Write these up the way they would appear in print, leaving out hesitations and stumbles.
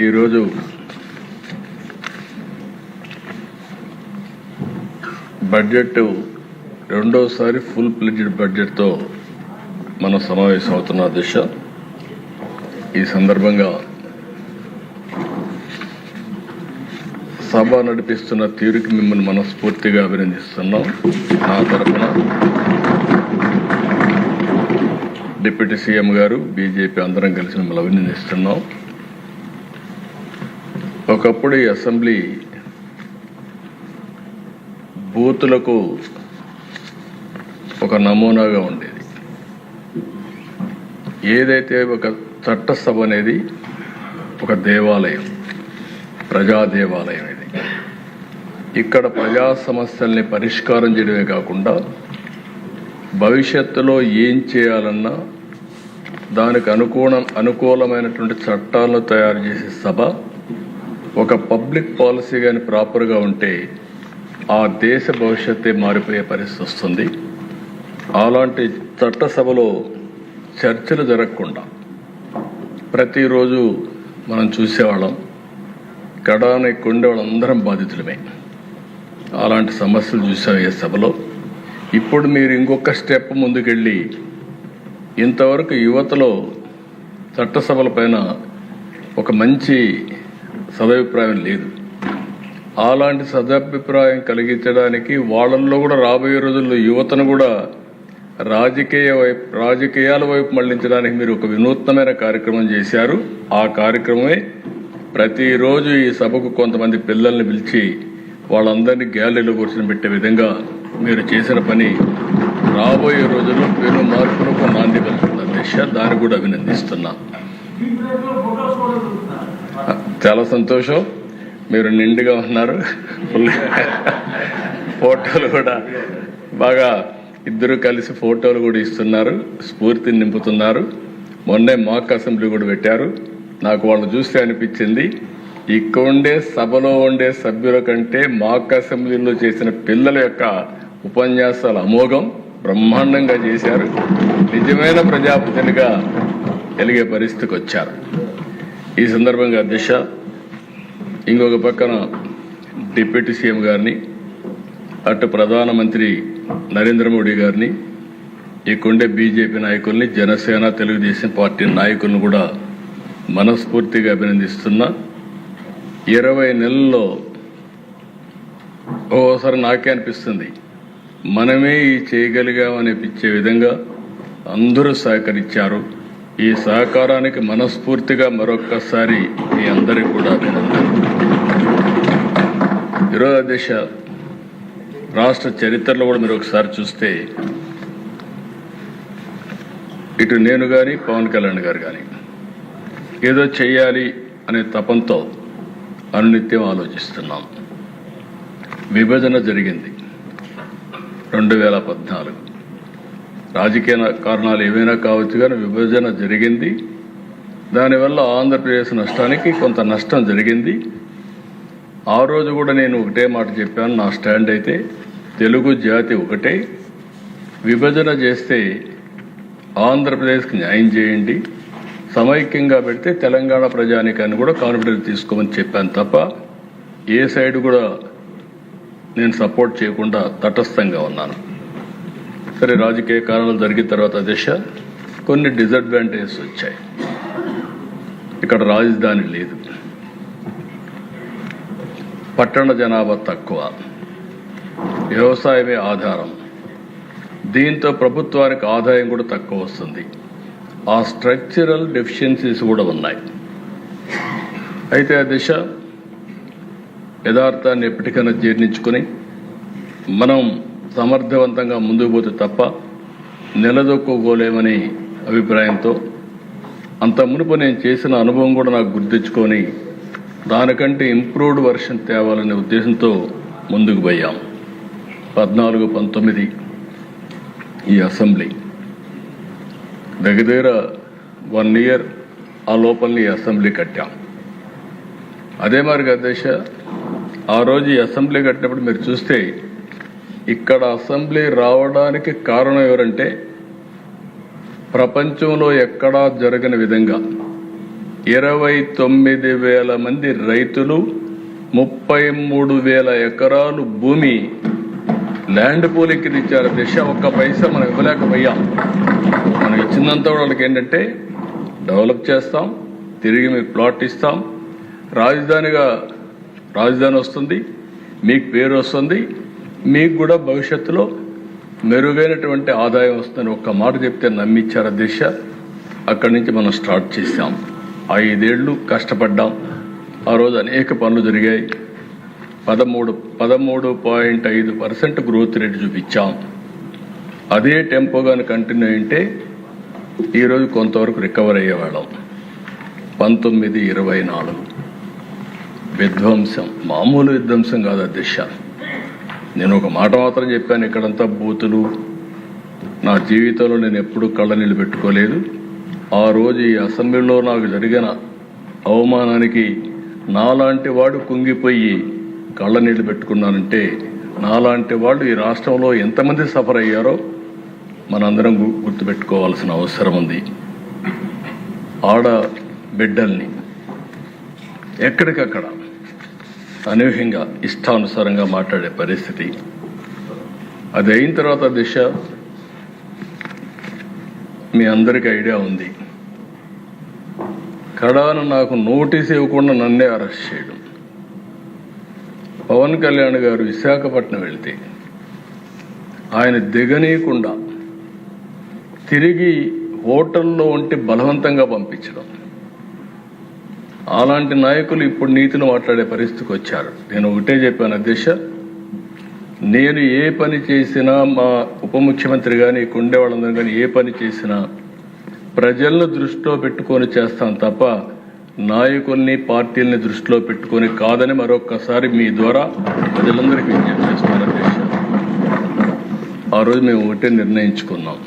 ఈరోజు బడ్జెట్ రెండోసారి full pledged బడ్జెట్తో మనం సమావేశం అవుతున్న దిశ. ఈ సందర్భంగా సభ నడిపిస్తున్న తీరుకి మిమ్మల్ని మనస్ఫూర్తిగా అభినందిస్తున్నాం. నా తరఫున డిప్యూటీ సీఎం గారు, బీజేపీ అందరం కలిసి మిమ్మల్ని అభినందిస్తున్నాం. ఒకప్పుడు ఈ అసెంబ్లీ బూతులకు ఒక నమూనాగా ఉండేది. ఏదైతే ఒక చట్టసభ అనేది ఒక దేవాలయం, ప్రజా దేవాలయం. ఇది ఇక్కడ ప్రజా సమస్యల్ని పరిష్కారం చేయడమే కాకుండా భవిష్యత్తులో ఏం చేయాలన్నా దానికి అనుకూలమైనటువంటి చట్టాలను తయారు చేసే సభ. ఒక పబ్లిక్ పాలసీ కానీ ప్రాపర్గా ఉంటే ఆ దేశ భవిష్యత్తే మారిపోయే పరిస్థితి వస్తుంది. అలాంటి చట్టసభలో చర్చలు జరగకుండా ప్రతిరోజు మనం చూసేవాళ్ళం. కడానికి కొండే వాళ్ళందరం బాధితులమే. అలాంటి సమస్యలు చూసాం ఈ సభలో. ఇప్పుడు మీరు ఇంకొక స్టెప్ ముందుకెళ్ళి ఇంతవరకు యువతలో చట్టసభల పైన ఒక మంచి సదభిప్రాయం లేదు. అలాంటి సదభిప్రాయం కలిగించడానికి వాళ్ళల్లో కూడా రాబోయే రోజుల్లో యువతను కూడా రాజకీయాల వైపు మళ్లించడానికి మీరు ఒక వినూత్నమైన కార్యక్రమం చేశారు. ఆ కార్యక్రమమే ప్రతిరోజు ఈ సభకు కొంతమంది పిల్లల్ని పిలిచి వాళ్ళందరినీ గ్యాలరీలో కూర్చొని పెట్టే విధంగా మీరు చేసిన పని రాబోయే రోజుల్లో పెను మార్పులకు నాంది పలుకుతున్న దిశ. దాన్ని కూడా అభినందిస్తున్నా. చాలా సంతోషం. మీరు నిండుగా ఉన్నారు. ఫోటోలు కూడా బాగా ఇద్దరు కలిసి ఫోటోలు కూడా ఇస్తున్నారు, స్ఫూర్తిని నింపుతున్నారు. మొన్నే మాక్ అసెంబ్లీ కూడా పెట్టారు. నాకు వాళ్ళు చూస్తే అనిపించింది, ఇక్కడ ఉండే సభలో ఉండే సభ్యుల కంటే మాక్ అసెంబ్లీలో చేసిన పిల్లల యొక్క ఉపన్యాసాలు అమోఘం, బ్రహ్మాండంగా చేశారు. నిజమైన ప్రజాప్రతినిధిగా వెలిగే పరిస్థితికి వచ్చారు. ఈ సందర్భంగా దిశ ఇంకొక పక్కన డిప్యూటీ సీఎం గారిని, అటు ప్రధానమంత్రి నరేంద్ర మోడీ గారిని, ఇక్కడుండే బీజేపీ నాయకుల్ని, జనసేన, తెలుగుదేశం పార్టీ నాయకులను కూడా మనస్ఫూర్తిగా అభినందిస్తున్నా. 20 నెలల్లో ఓసారి నాకే అనిపిస్తుంది మనమే ఈ చేయగలిగామనిపించే విధంగా అందరూ సహకరించారు. ఈ సహకారానికి మనస్ఫూర్తిగా మరొక్కసారి మీ అందరికీ కూడా అభినందన. ఈరోజు దేశ రాష్ట్ర చరిత్రలో కూడా మీరు ఒకసారి చూస్తే ఇటు నేను కానీ పవన్ కళ్యాణ్ గారు కానీ ఏదో చెయ్యాలి అనే తపంతో అనునిత్యం ఆలోచిస్తున్నాం. విభజన జరిగింది 2014. రాజకీయ కారణాలు ఏవైనా కావచ్చు కానీ విభజన జరిగింది. దానివల్ల ఆంధ్రప్రదేశ్ నష్టానికి కొంత నష్టం జరిగింది. ఆ రోజు కూడా నేను ఒకటే మాట చెప్పాను. నా స్టాండ్ అయితే తెలుగు జాతి ఒకటే, విభజన చేస్తే ఆంధ్రప్రదేశ్కి న్యాయం చేయండి, సమైక్యంగా పెడితే తెలంగాణ ప్రజానికాన్ని కూడా కాన్ఫిడెన్స్ తీసుకోమని చెప్పాను తప్ప ఏ సైడ్ కూడా నేను సపోర్ట్ చేయకుండా తటస్థంగా ఉన్నాను. సరే, రాజకీయ కారణాలు జరిగిన తర్వాత దిశ కొన్ని డిసడ్వాంటేజెస్ వచ్చాయి. ఇక్కడ రాజధాని లేదు, పట్టణ జనాభా తక్కువ, వ్యవసాయమే ఆధారం. దీంతో ప్రభుత్వానికి ఆదాయం కూడా తక్కువ వస్తుంది. ఆ స్ట్రక్చరల్ డెఫిషియన్సీస్ కూడా ఉన్నాయి. అయితే ఆ దిశ యథార్థాన్ని ఎప్పటికైనా జీర్ణించుకొని మనం సమర్థవంతంగా ముందుకు పోతే తప్ప నిలదొక్కుకోలేమని అభిప్రాయంతో అంత మునుపు నేను చేసిన అనుభవం కూడా నాకు గుర్తించుకొని దానికంటే ఇంప్రూవ్డ్ వర్షన్ తేవాలనే ఉద్దేశంతో ముందుకు పోయాం. 14-19 ఈ అసెంబ్లీ దగ్గర 1 ఇయర్ ఆ లోపల ఈ అసెంబ్లీ కట్టాం. అదే మరి అధ్యక్ష, ఆ రోజు ఈ అసెంబ్లీ కట్టినప్పుడు మీరు చూస్తే ఇక్కడ అసెంబ్లీ రావడానికి కారణం ఎవరంటే ప్రపంచంలో ఎక్కడా జరగని విధంగా 29,000 మంది రైతులు 33,000 ఎకరాలు భూమి ల్యాండ్ పూలింగ్కి ఇచ్చారు. దిశ ఒక్క పైసా మనం ఇవ్వలేకపోయాం. మనం ఇచ్చిందంతా వాళ్ళకి ఏంటంటే డెవలప్ చేస్తాం, తిరిగి మీకు ప్లాట్ ఇస్తాం, రాజధాని వస్తుంది, మీకు పేరు వస్తుంది, మీకు కూడా భవిష్యత్తులో మెరుగైనటువంటి ఆదాయం వస్తుందని ఒక్క మాట చెప్తే నమ్మిచ్చారు దిశ. అక్కడి నుంచి మనం స్టార్ట్ చేశాం. 5 ఏళ్ళు కష్టపడ్డాం. ఆ రోజు అనేక పనులు జరిగాయి. 13.5% గ్రోత్ రేట్ చూపించాం. అదే టెంపోగాను కంటిన్యూ అయింటే ఈరోజు కొంతవరకు రికవర్ అయ్యేవాళ్ళం. 19-24 విధ్వంసం, మామూలు విధ్వంసం కాదు అధ్యక్ష. నేను ఒక మాట మాత్రం చెప్పాను, ఇక్కడంతా బూతులు. నా జీవితంలో నేను ఎప్పుడూ కళ్ళనీళ్ళు పెట్టుకోలేదు. ఆ రోజు ఈ అసెంబ్లీలో నాకు జరిగిన అవమానానికి నాలాంటి వాడు కుంగిపోయి కళ్ళనీళ్ళు పెట్టుకున్నానంటే నాలాంటి వాళ్ళు ఈ రాష్ట్రంలో ఎంతమంది సఫర్ అయ్యారో మనందరం గుర్తుపెట్టుకోవాల్సిన అవసరం ఉంది. ఆడ బిడ్డల్ని ఎక్కడికక్కడ అనూహ్యంగా ఇష్టానుసారంగా మాట్లాడే పరిస్థితి. అది అయిన తర్వాత దిశ మీ అందరికీ ఐడియా ఉంది. కడాను నాకు నోటీస్ ఇవ్వకుండా నన్నే అరెస్ట్ చేయడం. పవన్ కళ్యాణ్ గారు విశాఖపట్నం వెళితే ఆయన దిగనీయకుండా తిరిగి హోటల్లో ఉంటే బలవంతంగా పంపించడం. అలాంటి నాయకులు ఇప్పుడు నీతిని మాట్లాడే పరిస్థితికి వచ్చారు. నేను ఒకటే చెప్పాను అధ్యక్ష, నేను ఏ పని చేసినా మా ఉప ముఖ్యమంత్రి కానీ కుండే వాళ్ళందరూ కానీ ఏ పని చేసినా ప్రజలను దృష్టిలో పెట్టుకొని చేస్తాను తప్ప నాయకుల్ని పార్టీల్ని దృష్టిలో పెట్టుకొని కాదని మరొక్కసారి మీ ద్వారా ప్రజలందరికీ విజ్ఞప్తి చేస్తున్నాను అధ్యక్ష. ఆ రోజు మేము ఒకటే నిర్ణయించుకున్నాం,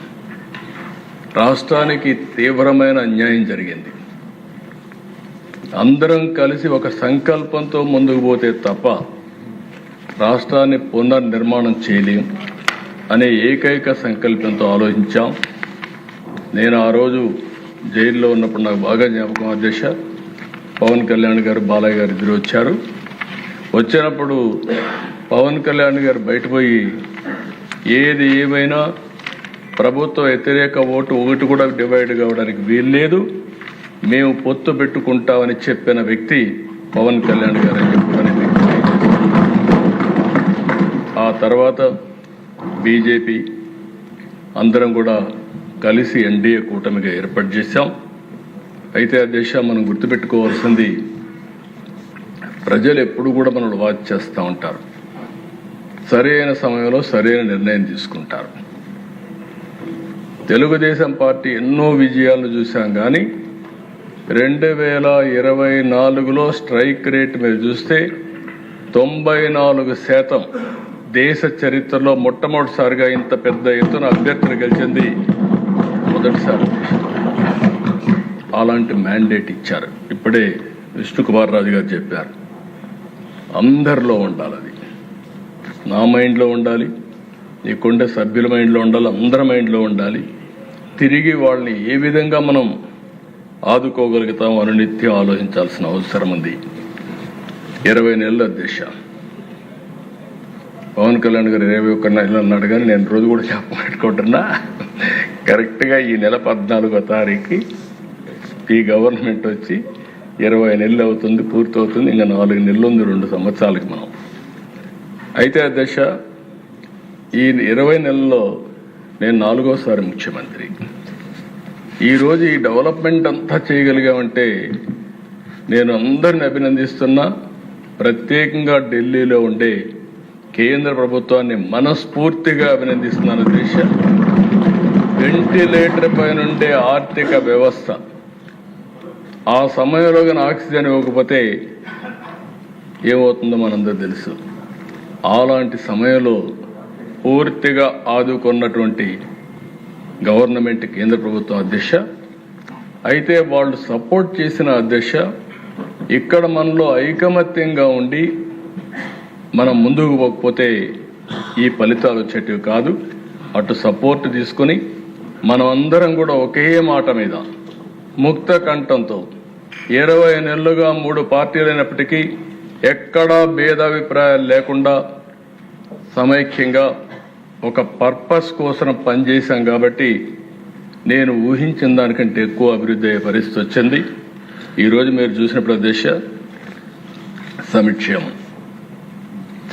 రాష్ట్రానికి తీవ్రమైన అన్యాయం జరిగింది. అందరం కలిసి ఒక సంకల్పంతో ముందుకు పోతే తప్ప రాష్ట్రాన్ని పునర్నిర్మాణం చేయలేం అనే ఏకైక సంకల్పంతో ఆలోచించాం. నేను ఆ రోజు జైల్లో ఉన్నప్పుడు నాకు బాగా జ్ఞాపకం అధ్యక్ష, పవన్ కళ్యాణ్ గారు బాలయ్య గారు ఇద్దరు వచ్చారు. వచ్చినప్పుడు పవన్ కళ్యాణ్ గారు బయటపోయి ఏది ఏమైనా ప్రభుత్వ వ్యతిరేక ఓటు ఒకటి కూడా డివైడ్ కావడానికి వీల్లేదు, మేము పొత్తు పెట్టుకుంటామని చెప్పిన వ్యక్తి పవన్ కళ్యాణ్ గారు అని చెప్పుకునే వ్యక్తి. ఆ తర్వాత బీజేపీ అందరం కూడా కలిసి ఎన్డీఏ కూటమిగా ఏర్పాటు చేశాం. అయితే ఆ దేశం మనం గుర్తుపెట్టుకోవాల్సింది, ప్రజలు ఎప్పుడు కూడా మనల్ని వాచ్ చేస్తూ ఉంటారు, సరైన సమయంలో సరైన నిర్ణయం తీసుకుంటారు. తెలుగుదేశం పార్టీ ఎన్నో విజయాలను చూసాం, కానీ 2024లో స్ట్రైక్ రేట్ మీరు చూస్తే 94% దేశ చరిత్రలో మొట్టమొదటిసారిగా ఇంత పెద్ద ఎత్తున అభ్యర్థులు గెలిచింది మొదటిసారి. అలాంటి మ్యాండేట్ ఇచ్చారు. ఇప్పుడే విష్ణుకుమార్ రాజు గారు చెప్పారు, అందరిలో ఉండాలి, అది నా మైండ్లో ఉండాలి, నీకుండే సభ్యుల మైండ్లో ఉండాలి, అందరి మైండ్లో ఉండాలి. తిరిగి వాళ్ళని ఏ విధంగా మనం ఆదుకోగలుగుతాం అని నిత్యం ఆలోచించాల్సిన అవసరం ఉంది. 20 నెలల అధ్యక్ష, పవన్ కళ్యాణ్ గారు 21 నెలలు అన్నాడు, కానీ నేను రోజు కూడా చెప్పబెట్టుకుంటున్నా. కరెక్ట్గా ఈ నెల 14వ తారీఖుకి ఈ గవర్నమెంట్ వచ్చి 20 నెలలు అవుతుంది, పూర్తవుతుంది. ఇంకా 4 నెలలు ఉంది 2 సంవత్సరాలకి మనం. అయితే అధ్యక్ష, ఈ 20 నెలల్లో నేను 4వసారి ముఖ్యమంత్రి. ఈరోజు ఈ డెవలప్మెంట్ అంతా చేయగలిగామంటే నేను అందరిని అభినందిస్తున్నా. ప్రత్యేకంగా ఢిల్లీలో ఉండే కేంద్ర ప్రభుత్వాన్ని మనస్ఫూర్తిగా అభినందిస్తున్నాను అధ్యక్ష. వెంటిలేటర్ పైన ఉండే ఆర్థిక వ్యవస్థ ఆ సమయంలో కానీ ఆక్సిజన్ ఇవ్వకపోతే ఏమవుతుందో మనందరూ తెలుసు. అలాంటి సమయంలో పూర్తిగా ఆదుకున్నటువంటి గవర్నమెంట్ కేంద్ర ప్రభుత్వం అధ్యక్ష. అయితే వాళ్ళు సపోర్ట్ చేసిన అధ్యక్ష, ఇక్కడ మనలో ఐకమత్యంగా ఉండి మనం ముందుకు పోకపోతే ఈ ఫలితాలు వచ్చేటివి కాదు. అటు సపోర్ట్ తీసుకుని మనం అందరం కూడా ఒకే మాట మీద ముక్త కంఠంతో 20 నెలలుగా 3 పార్టీలైనప్పటికీ ఎక్కడా భేదాభిప్రాయాలు లేకుండా సమైక్యంగా ఒక పర్పస్ కోసం పనిచేశాం కాబట్టి నేను ఊహించిన దానికంటే ఎక్కువ అభివృద్ధి అయ్యే పరిస్థితి వచ్చింది. ఈరోజు మీరు చూసిన ప్రదేశ సమిక్షేమం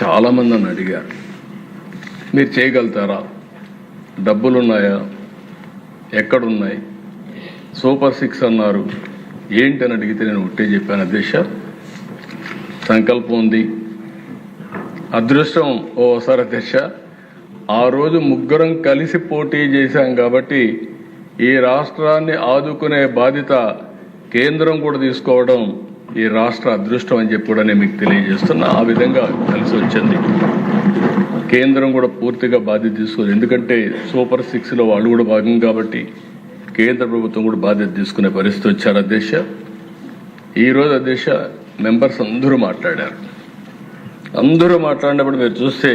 చాలామంది నన్ను అడిగారు, మీరు చేయగలుగుతారా, డబ్బులున్నాయా, ఎక్కడున్నాయి, సూపర్ 6 అన్నారు ఏంటని అడిగితే నేను ఒకటే చెప్పాను, అధ్యక్ష సంకల్పం ఉంది, అదృష్టం ఓసారి అధ్యక్ష ఆ రోజు ముగ్గురం కలిసి పోటీ చేశాం కాబట్టి ఈ రాష్ట్రాన్ని ఆదుకునే బాధ్యత కేంద్రం కూడా తీసుకోవడం ఈ రాష్ట్ర అదృష్టం అని చెప్పి కూడా నేను మీకు తెలియజేస్తున్నా. ఆ విధంగా కలిసి వచ్చింది. కేంద్రం కూడా పూర్తిగా బాధ్యత తీసుకోదు, ఎందుకంటే సూపర్ 6లో వాళ్ళు కూడా భాగం కాబట్టి కేంద్ర ప్రభుత్వం కూడా బాధ్యత తీసుకునే పరిస్థితి వచ్చారు. అధ్యక్ష ఈరోజు అధ్యక్ష మెంబర్స్ అందరూ మాట్లాడారు. అందరూ మాట్లాడినప్పుడు మీరు చూస్తే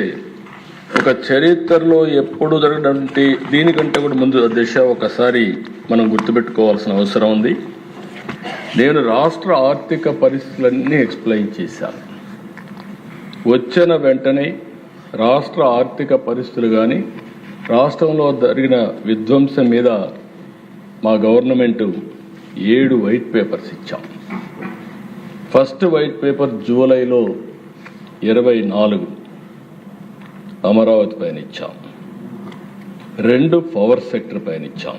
ఒక చరిత్రలో ఎప్పుడు జరగడానికి దీనికంటే కూడా ముందు అధ్యక్ష ఒకసారి మనం గుర్తుపెట్టుకోవాల్సిన అవసరం ఉంది. నేను రాష్ట్ర ఆర్థిక పరిస్థితులన్నీ ఎక్స్ప్లెయిన్ చేశాను. వచ్చిన వెంటనే రాష్ట్ర ఆర్థిక పరిస్థితులు కానీ రాష్ట్రంలో జరిగిన విధ్వంసం మీద మా గవర్నమెంట్ 7 వైట్ పేపర్స్ ఇచ్చాం. ఫస్ట్ వైట్ పేపర్ జూలైలో 24 అమరావతి పైన ఇచ్చాం, 2 పవర్ సెక్టర్ పైన ఇచ్చాం,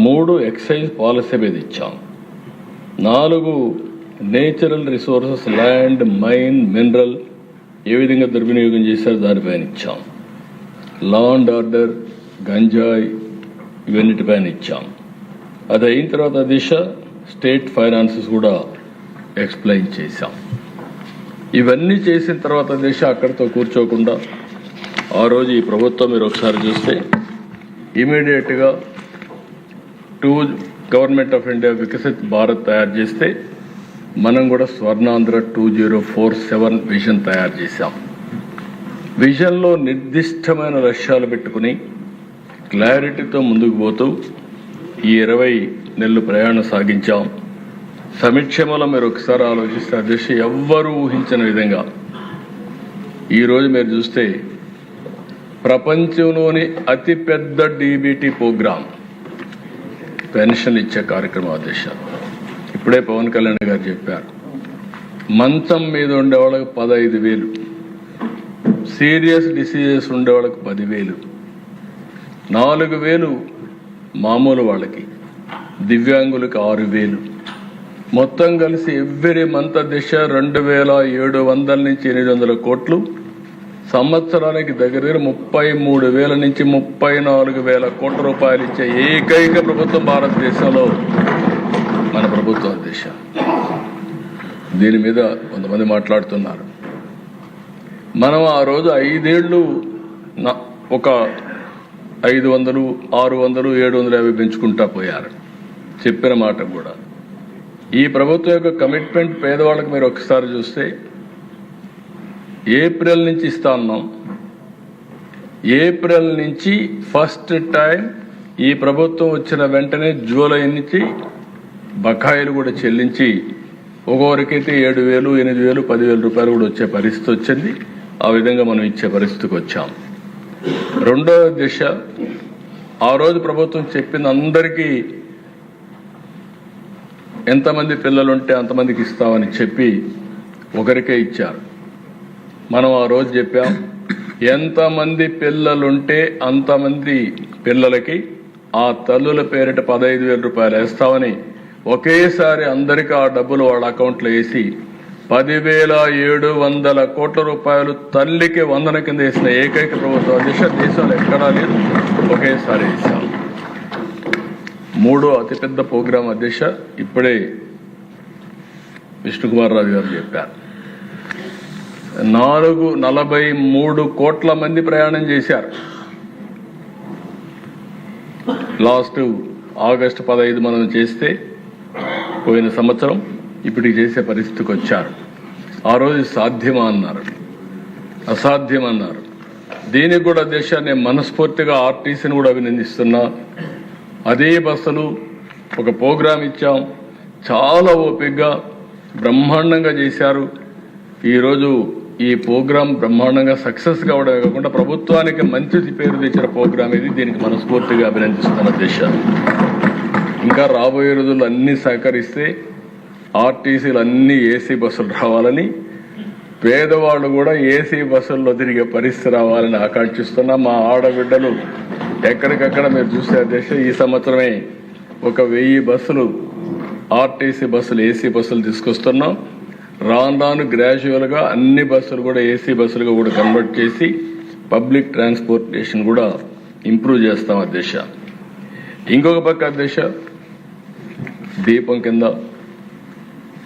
3 ఎక్సైజ్ పాలసీ మీద ఇచ్చాం, 4 natural resources land mine mineral ఏ విధంగా దుర్వినియోగం చేశారు దానిపైన ఇచ్చాం, లా అండ్ ఆర్డర్ గంజాయి ఇవన్నిటిపైన ఇచ్చాం. అది అయిన తర్వాత దిశ స్టేట్ ఫైనాన్సెస్ కూడా ఎక్స్ప్లెయిన్ చేశాం. ఇవన్నీ చేసిన తర్వాత దిశ అక్కడితో కూర్చోకుండా ఆ రోజు ఈ ప్రభుత్వం మీరు ఒకసారి చూస్తే ఇమీడియట్గా government of India Viksit Bharat తయారు చేస్తే మనం కూడా స్వర్ణాంధ్ర 2047 విజన్ తయారు చేశాం. విజన్లో నిర్దిష్టమైన లక్ష్యాలు పెట్టుకుని క్లారిటీతో ముందుకు పోతూ ఈ 20 నెలలు ప్రయాణం సాగించాం. సమీక్షలో మీరు ఒకసారి ఆలోచిస్తే అధ్యక్ష ఎవ్వరూ ఊహించిన విధంగా ఈరోజు మీరు చూస్తే ప్రపంచంలోని అతిపెద్ద డీబీటీ ప్రోగ్రాం పెన్షన్ ఇచ్చే కార్యక్రమం అధ్యక్ష. ఇప్పుడే పవన్ కళ్యాణ్ గారు చెప్పారు, మంచం మీద ఉండే వాళ్ళకి 15,000, సీరియస్ డిసీజెస్ ఉండే వాళ్ళకి 10,000, 4,000 మామూలు వాళ్ళకి, దివ్యాంగులకు 6,000, మొత్తం కలిసి ఎవ్రీ మంత్ దిశ 2,700 నుంచి 800 కోట్లు, సంవత్సరానికి దగ్గర 33,000 నుంచి 34,000 కోట్ల రూపాయలు ఇచ్చే ఏకైక ప్రభుత్వం భారతదేశంలో మన ప్రభుత్వం దిశ. దీని మీద కొంతమంది మాట్లాడుతున్నారు. మనం ఆ రోజు 5 ఏళ్ళు ఒక 500, 600, 750 పెంచుకుంటా పోయారు. చెప్పిన మాట కూడా ఈ ప్రభుత్వం యొక్క కమిట్మెంట్ పేదవాళ్ళకి మీరు ఒకసారి చూస్తే ఏప్రిల్ నుంచి ఇస్తా ఉన్నాం. ఏప్రిల్ నుంచి ఫస్ట్ టైం ఈ ప్రభుత్వం వచ్చిన వెంటనే జూలై నుంచి బకాయిలు కూడా చెల్లించి ఒక్కొక్కరికైతే 7,000, 8,000, 10,000 రూపాయలు కూడా వచ్చే పరిస్థితి వచ్చింది. ఆ విధంగా మనం ఇచ్చే పరిస్థితికి వచ్చాం. రెండవ దిశ ఆ రోజు ప్రభుత్వం చెప్పింది అందరికీ ఎంతమంది పిల్లలు ఉంటే అంతమందికి ఇస్తామని చెప్పి ఒకరికే ఇచ్చారు. మనం ఆ రోజు చెప్పాం ఎంతమంది పిల్లలుంటే అంతమంది పిల్లలకి ఆ తల్లుల పేరిట 15,000 రూపాయలు వేస్తామని ఒకేసారి అందరికీ ఆ డబ్బులు వాళ్ళ అకౌంట్లో వేసి 10,700 కోట్ల రూపాయలు తల్లికి వందన కింద వేసిన ఏకైక ప్రభుత్వం దేశంలో ఎక్కడా లేదు. ఒకేసారి వేసాం. 3వ అతిపెద్ద ప్రోగ్రాం అధ్యక్ష ఇప్పుడే విష్ణుకుమార్ రాజు గారు చెప్పారు. 43 కోట్ల మంది ప్రయాణం చేశారు. లాస్ట్ ఆగస్టు 15 మనం చేస్తే పోయిన సంవత్సరం ఇప్పటికి చేసే పరిస్థితికి వచ్చారు. ఆ రోజు సాధ్యమా అన్నారు, అసాధ్యమన్నారు. దీనికి కూడా దేశాన్ని మనస్ఫూర్తిగా ఆర్టీసీని కూడా అభినందిస్తున్నా. అదే బస్సులు ఒక ప్రోగ్రాం ఇచ్చాం. చాలా ఓపికగా బ్రహ్మాండంగా చేశారు. ఈరోజు ఈ ప్రోగ్రాం బ్రహ్మాండంగా సక్సెస్ కావడమే కాకుండా ప్రభుత్వానికి మంచి పేరు తెచ్చిన ప్రోగ్రాం ఇది. దీనికి మనస్ఫూర్తిగా అభినందిస్తున్న దేశాలు. ఇంకా రాబోయే రోజుల్లో అన్ని సహకరిస్తే ఆర్టీసీలు అన్ని ఏసీ బస్సులు రావాలని, పేదవాళ్ళు కూడా ఏసీ బస్సుల్లో తిరిగే పరిస్థితి రావాలని ఆకాంక్షిస్తున్నా. మా ఆడబిడ్డలు ఎక్కడికక్కడ మీరు చూసే అధ్యక్ష ఈ సంవత్సరమే 1000 బస్సులు ఆర్టీసీ బస్సులు ఏసీ బస్సులు తీసుకొస్తున్నాం. రాను గ్రాడ్యువల్గా అన్ని బస్సులు కూడా ఏసీ బస్సులుగా కూడా కన్వర్ట్ చేసి పబ్లిక్ ట్రాన్స్పోర్టేషన్ కూడా ఇంప్రూవ్ చేస్తాం అధ్యక్ష. ఇంకొక పక్క అధ్యక్ష, దీపం కింద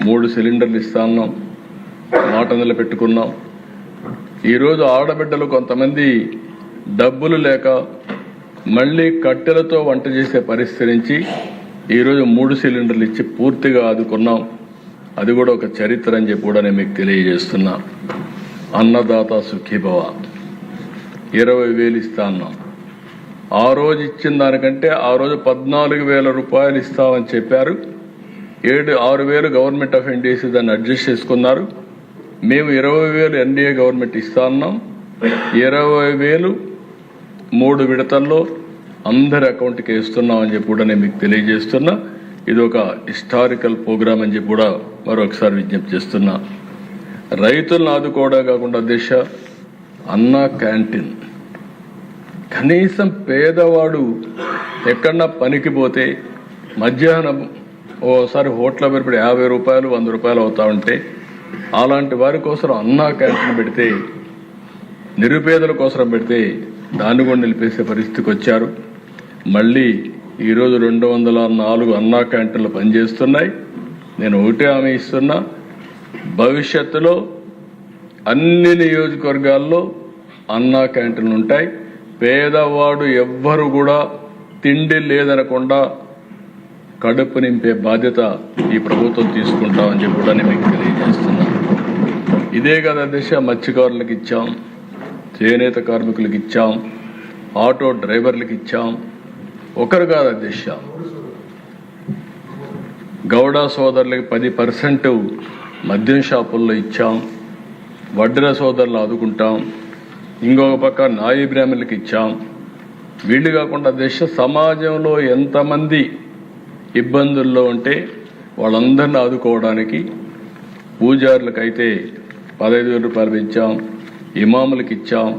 3 సిలిండర్లు ఇస్తా ఉన్నాం, మాట నిలబెట్టుకున్నాం. ఈరోజు ఆడబిడ్డలు కొంతమంది డబ్బులు లేక మళ్ళీ కట్టెలతో వంట చేసే పరిస్థితి నుంచి ఈరోజు 3 సిలిండర్లు ఇచ్చి పూర్తిగా ఆదుకున్నాం. అది కూడా ఒక చరిత్ర అని చెప్పి కూడా నేను మీకు తెలియజేస్తున్నా. అన్నదాత సుఖీభవ 20,000 ఇస్తా అన్నాం. ఆ రోజు ఇచ్చిన దానికంటే ఆ రోజు 14,000 రూపాయలు ఇస్తామని చెప్పారు. 6,000 గవర్నమెంట్ ఆఫ్ ఇండియా దాన్ని అడ్జస్ట్ చేసుకున్నారు. మేము 20,000 ఎన్డీఏ గవర్నమెంట్ ఇస్తా ఉన్నాం. 20,000 3 విడతల్లో అందరి అకౌంట్కి వేస్తున్నామని చెప్పి కూడా నేను మీకు తెలియజేస్తున్నా. ఇది ఒక హిస్టారికల్ ప్రోగ్రామ్ అని చెప్పి కూడా మరొకసారి విజ్ఞప్తి చేస్తున్నా. రైతులను ఆదుకోవడం కాకుండా దేశ అన్న క్యాంటీన్, కనీసం పేదవాడు ఎక్కడన్నా పనికి పోతే మధ్యాహ్నం ఓసారి హోటల్ పెరిపడి 50 రూపాయలు 100 రూపాయలు అవుతా ఉంటే అలాంటి వారి కోసం అన్నా క్యాంటీన్ పెడితే, నిరుపేదల కోసం పెడితే దాన్ని కూడా నిలిపేసే పరిస్థితికి వచ్చారు. మళ్ళీ ఈరోజు 204 అన్నా క్యాంటీన్లు పనిచేస్తున్నాయి. నేను ఒకటే హామీ ఇస్తున్నా, భవిష్యత్తులో అన్ని నియోజకవర్గాల్లో అన్నా క్యాంటీన్లు ఉంటాయి. పేదవాడు ఎవ్వరు కూడా తిండి లేదనకుండా కడుపు నింపే బాధ్యత ఈ ప్రభుత్వం తీసుకుంటామని చెప్పి కూడా నేను మీకు తెలియజేస్తున్నా. ఇదే కదా దిశ మత్స్యకారులకు ఇచ్చాం, చేనేత కార్మికులకు ఇచ్చాం, ఆటో డ్రైవర్లకు ఇచ్చాం. ఒకరు కాదు అధ్యక్ష, గౌడ సోదరులకి 10% మద్యం షాపుల్లో ఇచ్చాం, వడ్డెర సోదరులు ఆదుకుంటాం. ఇంకొక పక్క నాయి బ్రాహ్మణులకు ఇచ్చాం. వీళ్ళు కాకుండా దేశ సమాజంలో ఎంతమంది ఇబ్బందుల్లో ఉంటే వాళ్ళందరినీ ఆదుకోవడానికి పూజారులకైతే 15,000 రూపాయలు పెంచాం, ఇమాములకి ఇచ్చాం,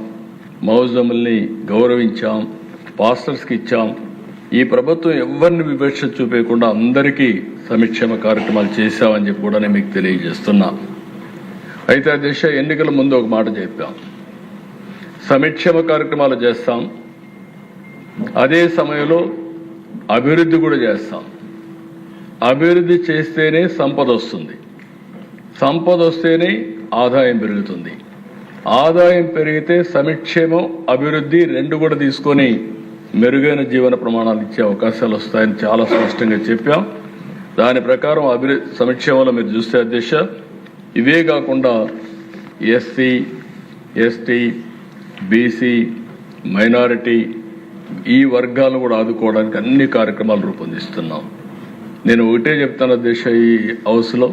మౌజముల్ని గౌరవించాం, పాస్టర్స్కి ఇచ్చాం. ఈ ప్రభుత్వం ఎవరిని వివక్ష చూపేయకుండా అందరికీ సంక్షేమ కార్యక్రమాలు చేశామని చెప్పి కూడా నేను మీకు తెలియజేస్తున్నా. అయితే ఆ దేశ ఎన్నికల ముందు ఒక మాట చెప్పాం, సంక్షేమ కార్యక్రమాలు చేస్తాం, అదే సమయంలో అభివృద్ధి కూడా చేస్తాం. అభివృద్ధి చేస్తేనే సంపద వస్తుంది, సంపద వస్తేనే ఆదాయం పెరుగుతుంది, ఆదాయం పెరిగితే సంక్షేమం అభివృద్ధి 2 కూడా తీసుకొని మెరుగైన జీవన ప్రమాణాలు ఇచ్చే అవకాశాలు వస్తాయని చాలా స్పష్టంగా చెప్పాం. దాని ప్రకారం సంక్షేమంలో మీరు చూస్తే అధ్యక్ష, ఇవే కాకుండా ఎస్సీ, ఎస్టీ, బీసీ, మైనారిటీ ఈ వర్గాలను కూడా ఆదుకోవడానికి అన్ని కార్యక్రమాలు రూపొందిస్తున్నాం. నేను ఒకటే చెప్తాను అధ్యక్ష, ఈ హౌస్లో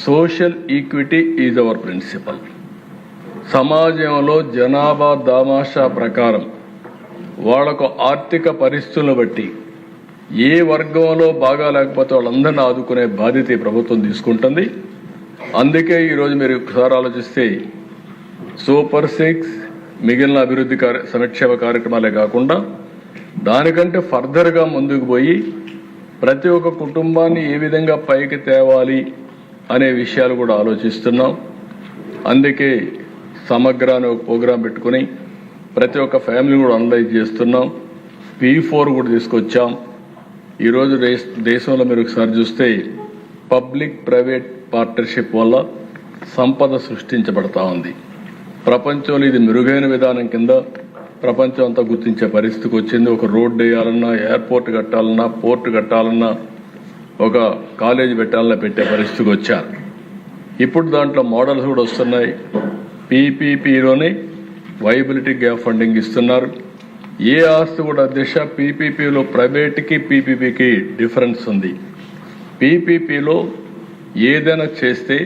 social equity is our principle. సమాజంలో జనాభా దామాషా ప్రకారం వాళ్లకు ఆర్థిక పరిస్థితులను బట్టి ఏ వర్గంలో బాగా లేకపోతే వాళ్ళందరినీ ఆదుకునే బాధ్యత ఈ ప్రభుత్వం తీసుకుంటుంది. అందుకే ఈరోజు మీరు ఒకసారి ఆలోచిస్తే సూపర్ 6 మిగిలిన అభివృద్ధి సంక్షేమ కార్యక్రమాలే కాకుండా దానికంటే ఫర్దర్గా ముందుకు పోయి ప్రతి ఒక్క కుటుంబాన్ని ఏ విధంగా పైకి తేవాలి అనే విషయాలు కూడా ఆలోచిస్తున్నాం. అందుకే సమగ్ర అనే ఒక ప్రోగ్రాం పెట్టుకుని ప్రతి ఒక్క ఫ్యామిలీ కూడా అనలైజ్ చేస్తున్నాం. P4 కూడా తీసుకొచ్చాం. ఈరోజు దేశంలో మీరు ఒకసారి చూస్తే పబ్లిక్ ప్రైవేట్ పార్ట్నర్షిప్ వల్ల సంపద సృష్టించబడతా ఉంది. ప్రపంచంలో ఇది మెరుగైన విధానం కింద ప్రపంచం అంతా గుర్తించే పరిస్థితికి వచ్చింది. ఒక రోడ్డు వేయాలన్నా, ఎయిర్పోర్ట్ కట్టాలన్నా, పోర్టు కట్టాలన్నా, ఒక కాలేజీ పెట్టాలన్నా పెట్టే పరిస్థితికి వచ్చారు. ఇప్పుడు దాంట్లో మోడల్స్ కూడా వస్తున్నాయి. పీపీపీలోనే వైబిలిటీ గ్యాప్ ఫండింగ్ ఇస్తున్నారు. ఏ ఆస్తి కూడా అధ్యక్ష పీపీపీలో ప్రైవేట్కి పీపీపీకి డిఫరెన్స్ ఉంది. పీపీపీలో ఏదైనా చేస్తే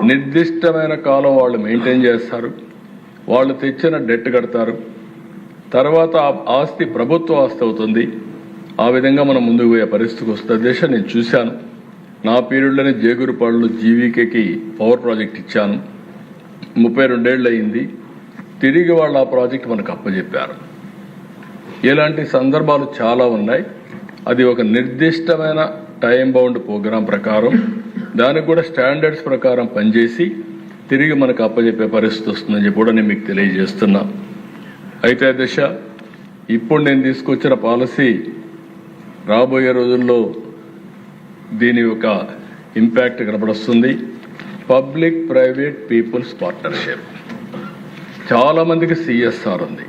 నిర్దిష్టమైన కాలం వాళ్ళు మెయింటైన్ చేస్తారు, వాళ్ళు తెచ్చిన డెట్ కడతారు, తర్వాత ఆస్తి ప్రభుత్వ ఆస్తి అవుతుంది. ఆ విధంగా మనం ముందుకు పోయే పరిస్థితికి వస్తుంది. దేశం నేను చూశాను. నా పీరియడ్లోనే జేగురుపాడులో జీవీకేకి పవర్ ప్రాజెక్ట్ ఇచ్చాను. 32 ఏళ్ళు అయింది. తిరిగి వాళ్ళు ఆ ప్రాజెక్ట్ మనకు అప్పచెప్పారు. ఇలాంటి సందర్భాలు చాలా ఉన్నాయి. అది ఒక నిర్దిష్టమైన టైం బౌండ్ ప్రోగ్రాం ప్రకారం, దానికి కూడా స్టాండర్డ్స్ ప్రకారం పనిచేసి తిరిగి మనకు అప్పచెప్పే పరిస్థితి వస్తుందని చెప్పి కూడా నేను మీకు తెలియజేస్తున్నా. అయితే దశ ఇప్పుడు నేను తీసుకొచ్చిన పాలసీ రాబోయే రోజుల్లో దీని యొక్క ఇంపాక్ట్ కనపడుస్తుంది. Public private people's partnership. చాలామందికి సిఎస్ఆర్ ఉంది.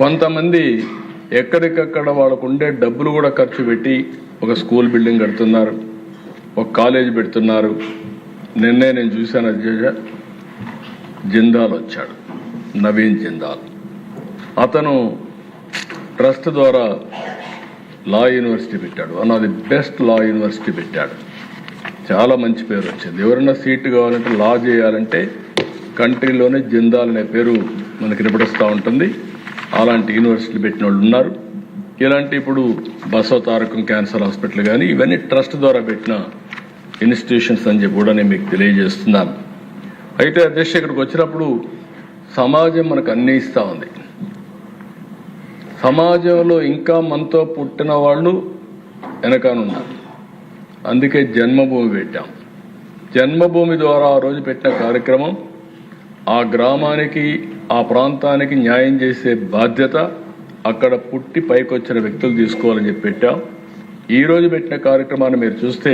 కొంతమంది ఎక్కడికక్కడ వాళ్ళకు ఉండే డబ్బులు కూడా ఖర్చు పెట్టి ఒక స్కూల్ బిల్డింగ్ కడుతున్నారు, ఒక కాలేజ్ పెడుతున్నారు. నిన్నే నేను చూశాను అధ్యక్ష, జిందాల్ వచ్చాడు, నవీన్ జిందాల్. అతను ట్రస్ట్ ద్వారా లా యూనివర్సిటీ పెట్టాడు. One of the best law university పెట్టాడు. చాలా మంచి పేరు వచ్చింది. ఎవరైనా సీటు కావాలంటే, లా చేయాలంటే కంట్రీలోనే జిందాల్ అనే పేరు మనకి నిపడిస్తూ ఉంటుంది. అలాంటి యూనివర్సిటీలు పెట్టిన వాళ్ళు ఉన్నారు. ఇలాంటి ఇప్పుడు బసవ తారకం క్యాన్సర్ హాస్పిటల్ కానీ ఇవన్నీ ట్రస్ట్ ద్వారా పెట్టిన ఇన్స్టిట్యూషన్స్ అని చెప్పి కూడా నేను మీకు తెలియజేస్తున్నాను. అయితే అధ్యక్ష ఇక్కడికి వచ్చినప్పుడు సమాజం మనకు అన్నీ ఇస్తూ ఉంది. సమాజంలో ఇంకా మనతో పుట్టిన వాళ్ళు వెనకానున్నారు. అందుకే జన్మభూమి పెట్టాం. జన్మభూమి ద్వారా ఆ రోజు పెట్టిన కార్యక్రమం ఆ గ్రామానికి, ఆ ప్రాంతానికి న్యాయం చేసే బాధ్యత అక్కడ పుట్టి పైకొచ్చిన వ్యక్తులు తీసుకోవాలని చెప్పి పెట్టాం. ఈరోజు పెట్టిన కార్యక్రమాన్ని మీరు చూస్తే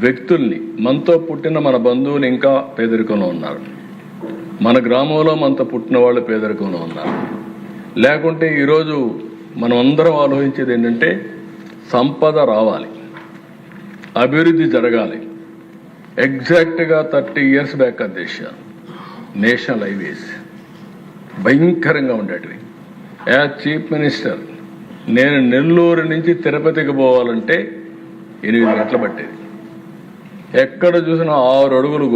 వ్యక్తుల్ని, మనతో పుట్టిన మన బంధువులు ఇంకా పేదరికంలో ఉన్నారు, మన గ్రామంలో మనతో పుట్టిన వాళ్ళు పేదరికంలో ఉన్నారు. లేకుంటే ఈరోజు మనం అందరం ఆలోచించేది ఏంటంటే సంపద రావాలి, అభివృద్ధి జరగాలి. ఎగ్జాక్ట్గా 30 years బ్యాక్ దేశ నేషనల్ హైవేస్ భయంకరంగా ఉండేటివి. యాజ్ చీఫ్ మినిస్టర్ నేను నెల్లూరు నుంచి తిరుపతికి పోవాలంటే 8 గంటలు పట్టేది. ఎక్కడ చూసినా 6 అడుగులు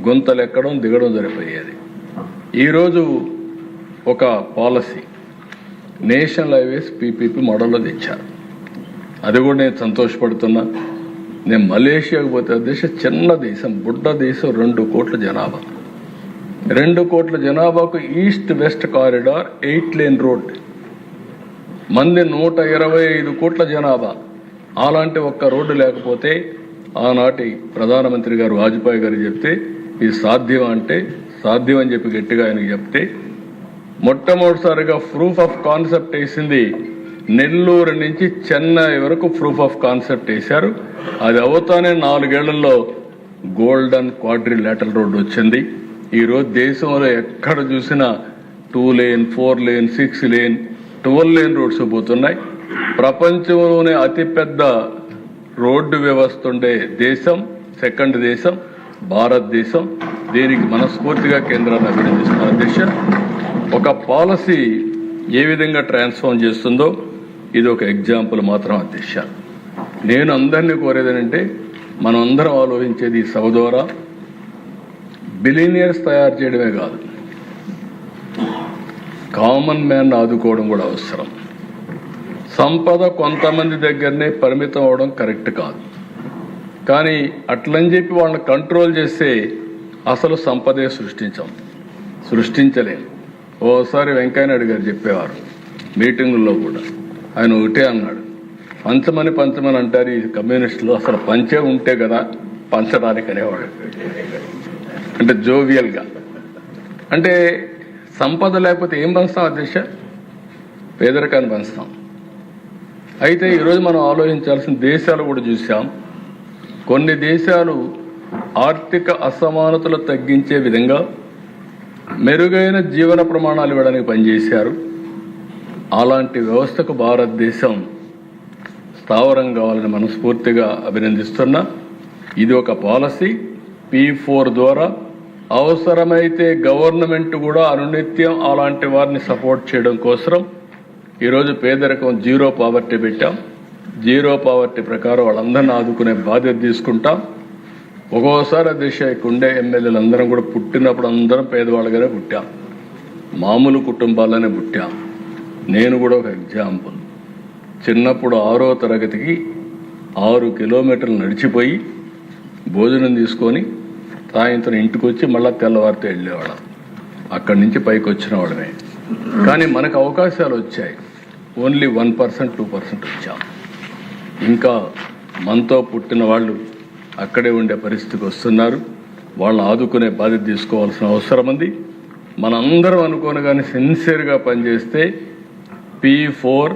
గుంతలు ఎక్కడం దిగడం సరిపోయేది. ఈరోజు ఒక పాలసీ నేషనల్ హైవేస్ పీపీపీ మోడల్లో తెచ్చారు. అది కూడా నేను సంతోషపడుతున్నా. నేను మలేషియాకు పోతే దేశం చిన్న దేశం, బుడ్డ దేశం, 2 కోట్ల జనాభా. 2 కోట్ల జనాభాకు east west corridor 8 lane road, మంది 125 కోట్ల జనాభా. అలాంటి ఒక్క రోడ్డు లేకపోతే ఆనాటి ప్రధానమంత్రి గారు వాజ్పేయి గారు చెప్తే ఇది సాధ్యం అంటే సాధ్యం అని చెప్పి గట్టిగా ఆయనకు చెప్తే మొట్టమొదటిసారిగా ప్రూఫ్ ఆఫ్ కాన్సెప్ట్ వేసింది నెల్లూరు నుంచి చెన్నై వరకు ప్రూఫ్ ఆఫ్ కాన్సెప్ట్ వేశారు. అది అవుతానే 4 ఏళ్లలో గోల్డెన్ క్వాడ్రిలేటరల్ రోడ్డు వచ్చింది. ఈరోజు దేశంలో ఎక్కడ చూసినా 2 lane, 4 lane, 6 lane, 12 lane roads పోతున్నాయి. ప్రపంచంలోనే అతిపెద్ద రోడ్డు వ్యవస్థ ఉండే దేశం, సెకండ్ దేశం భారతదేశం. దీనికి మనస్ఫూర్తిగా కేంద్రాన్ని అభినందిస్తున్న దేశ ఒక పాలసీ ఏ విధంగా ట్రాన్స్ఫార్మ్ చేస్తుందో ఇది ఒక ఎగ్జాంపుల్ మాత్రం అధ్యక్ష. నేను అందరినీ కోరేదేనంటే మనం అందరం ఆలోచించేది ఈ సభ ద్వారా బిలినియర్స్ తయారు చేయడమే కాదు, కామన్ మ్యాన్ ఆదుకోవడం కూడా అవసరం. సంపద కొంతమంది దగ్గరనే పరిమితం అవడం కరెక్ట్ కాదు. కానీ అట్లని చెప్పి వాళ్ళని కంట్రోల్ చేస్తే అసలు సంపదే సృష్టించలేము. ఓసారి వెంకయ్యనాయుడు గారు చెప్పేవారు మీటింగుల్లో కూడా. ఆయన ఒకటే అన్నాడు, పంచమని అంటారు ఈ కమ్యూనిస్టులు, అసలు పంచే ఉంటే కదా పంచడానికి అనేవాడు. అంటే జోవియల్గా. అంటే సంపద లేకపోతే ఏం పంచుతాం అధ్యక్ష? పేదరికాన్ని పంచుతాం. అయితే ఈరోజు మనం ఆలోచించాల్సిన దేశాలు కూడా చూసాం. కొన్ని దేశాలు ఆర్థిక అసమానతలు తగ్గించే విధంగా మెరుగైన జీవన ప్రమాణాలు ఇవ్వడానికి పనిచేశారు. అలాంటి వ్యవస్థకు భారతదేశం స్థావరం కావాలని మనస్ఫూర్తిగా అభినందిస్తున్నా. ఇది ఒక పాలసీ. P4 ద్వారా అవసరమైతే గవర్నమెంట్ కూడా అనునిత్యం అలాంటి వారిని సపోర్ట్ చేయడం కోసం ఈరోజు పేదరికం 0 పావర్టీ పెట్టాం. జీరో పావర్టీ ప్రకారం వాళ్ళందరినీ ఆదుకునే బాధ్యత తీసుకుంటాం. ఒక్కోసారి దిశ ఉండే ఎమ్మెల్యేలు అందరం కూడా పుట్టినప్పుడు అందరం పేదవాళ్ళగానే పుట్టాం, మామూలు కుటుంబాలనే పుట్టాం. నేను కూడా ఒక ఎగ్జాంపుల్. చిన్నప్పుడు 6వ తరగతికి 6 కిలోమీటర్లు నడిచిపోయి భోజనం తీసుకొని సాయంత్రం ఇంటికి వచ్చి మళ్ళీ తెల్లవారితో వెళ్ళేవాళ్ళం. అక్కడి నుంచి పైకి వచ్చిన వాళ్ళమే. కానీ మనకు అవకాశాలు వచ్చాయి. ఓన్లీ 1%, 2% వచ్చాం. ఇంకా మనతో పుట్టిన వాళ్ళు అక్కడే ఉండే పరిస్థితికి వస్తున్నారు. వాళ్ళని ఆదుకునే బాధ్యత తీసుకోవాల్సిన అవసరం ఉంది. మనందరం అనుకోని కానీ సిన్సియర్గా పనిచేస్తే P4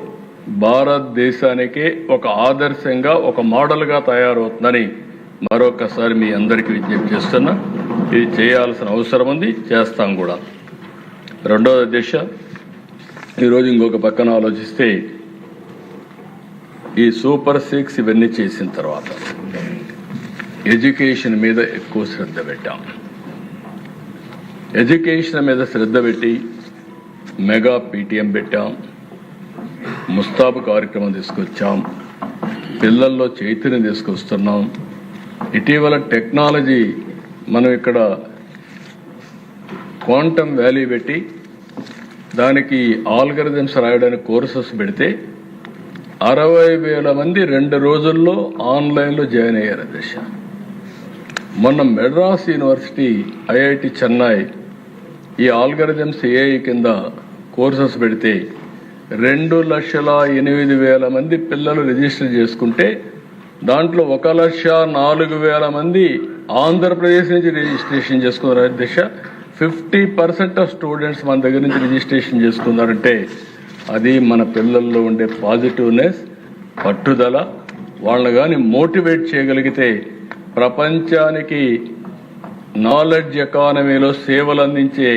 భారతదేశానికే ఒక ఆదర్శంగా, ఒక మోడల్గా తయారవుతుందని మరొకసారి మీ అందరికీ విజ్ఞప్తి చేస్తున్నా. ఇది చేయాల్సిన అవసరం ఉంది, చేస్తాం కూడా. రెండవ దిశ, ఈరోజు ఇంకొక పక్కన ఆలోచిస్తే ఈ సూపర్ 6 ఇవన్నీ చేసిన తర్వాత ఎడ్యుకేషన్ మీద ఎక్కువ శ్రద్ధ పెట్టాం. ఎడ్యుకేషన్ మీద శ్రద్ధ పెట్టి మెగా PTM పెట్టాం, ముస్తాబు కార్యక్రమం తీసుకొచ్చాం, పిల్లల్లో చైతన్యం తీసుకొస్తున్నాం. ఇటీవల టెక్నాలజీ మనం ఇక్కడ క్వాంటమ్ వాల్యూ పెట్టి దానికి ఆల్గరిథమ్స్ రాయడానికి కోర్సెస్ పెడితే 60,000 మంది 2 రోజుల్లో ఆన్లైన్లో జాయిన్ అయ్యారు. దశ మొన్న మెడ్రాస్ యూనివర్సిటీ, IIT చెన్నై ఈ ఆల్గరిథమ్స్ AI కింద కోర్సెస్ పెడితే 2,08,000 మంది పిల్లలు రిజిస్టర్ చేసుకుంటే దాంట్లో 1,04,000 మంది ఆంధ్రప్రదేశ్ నుంచి రిజిస్ట్రేషన్ చేసుకున్నారు. దిశ 50% ఆఫ్ స్టూడెంట్స్ మన దగ్గర నుంచి రిజిస్ట్రేషన్ చేసుకున్నారంటే అది మన పిల్లల్లో ఉండే పాజిటివ్నెస్, పట్టుదల. వాళ్ళని కానీ మోటివేట్ చేయగలిగితే ప్రపంచానికి నాలెడ్జ్ ఎకానమీలో సేవలు అందించే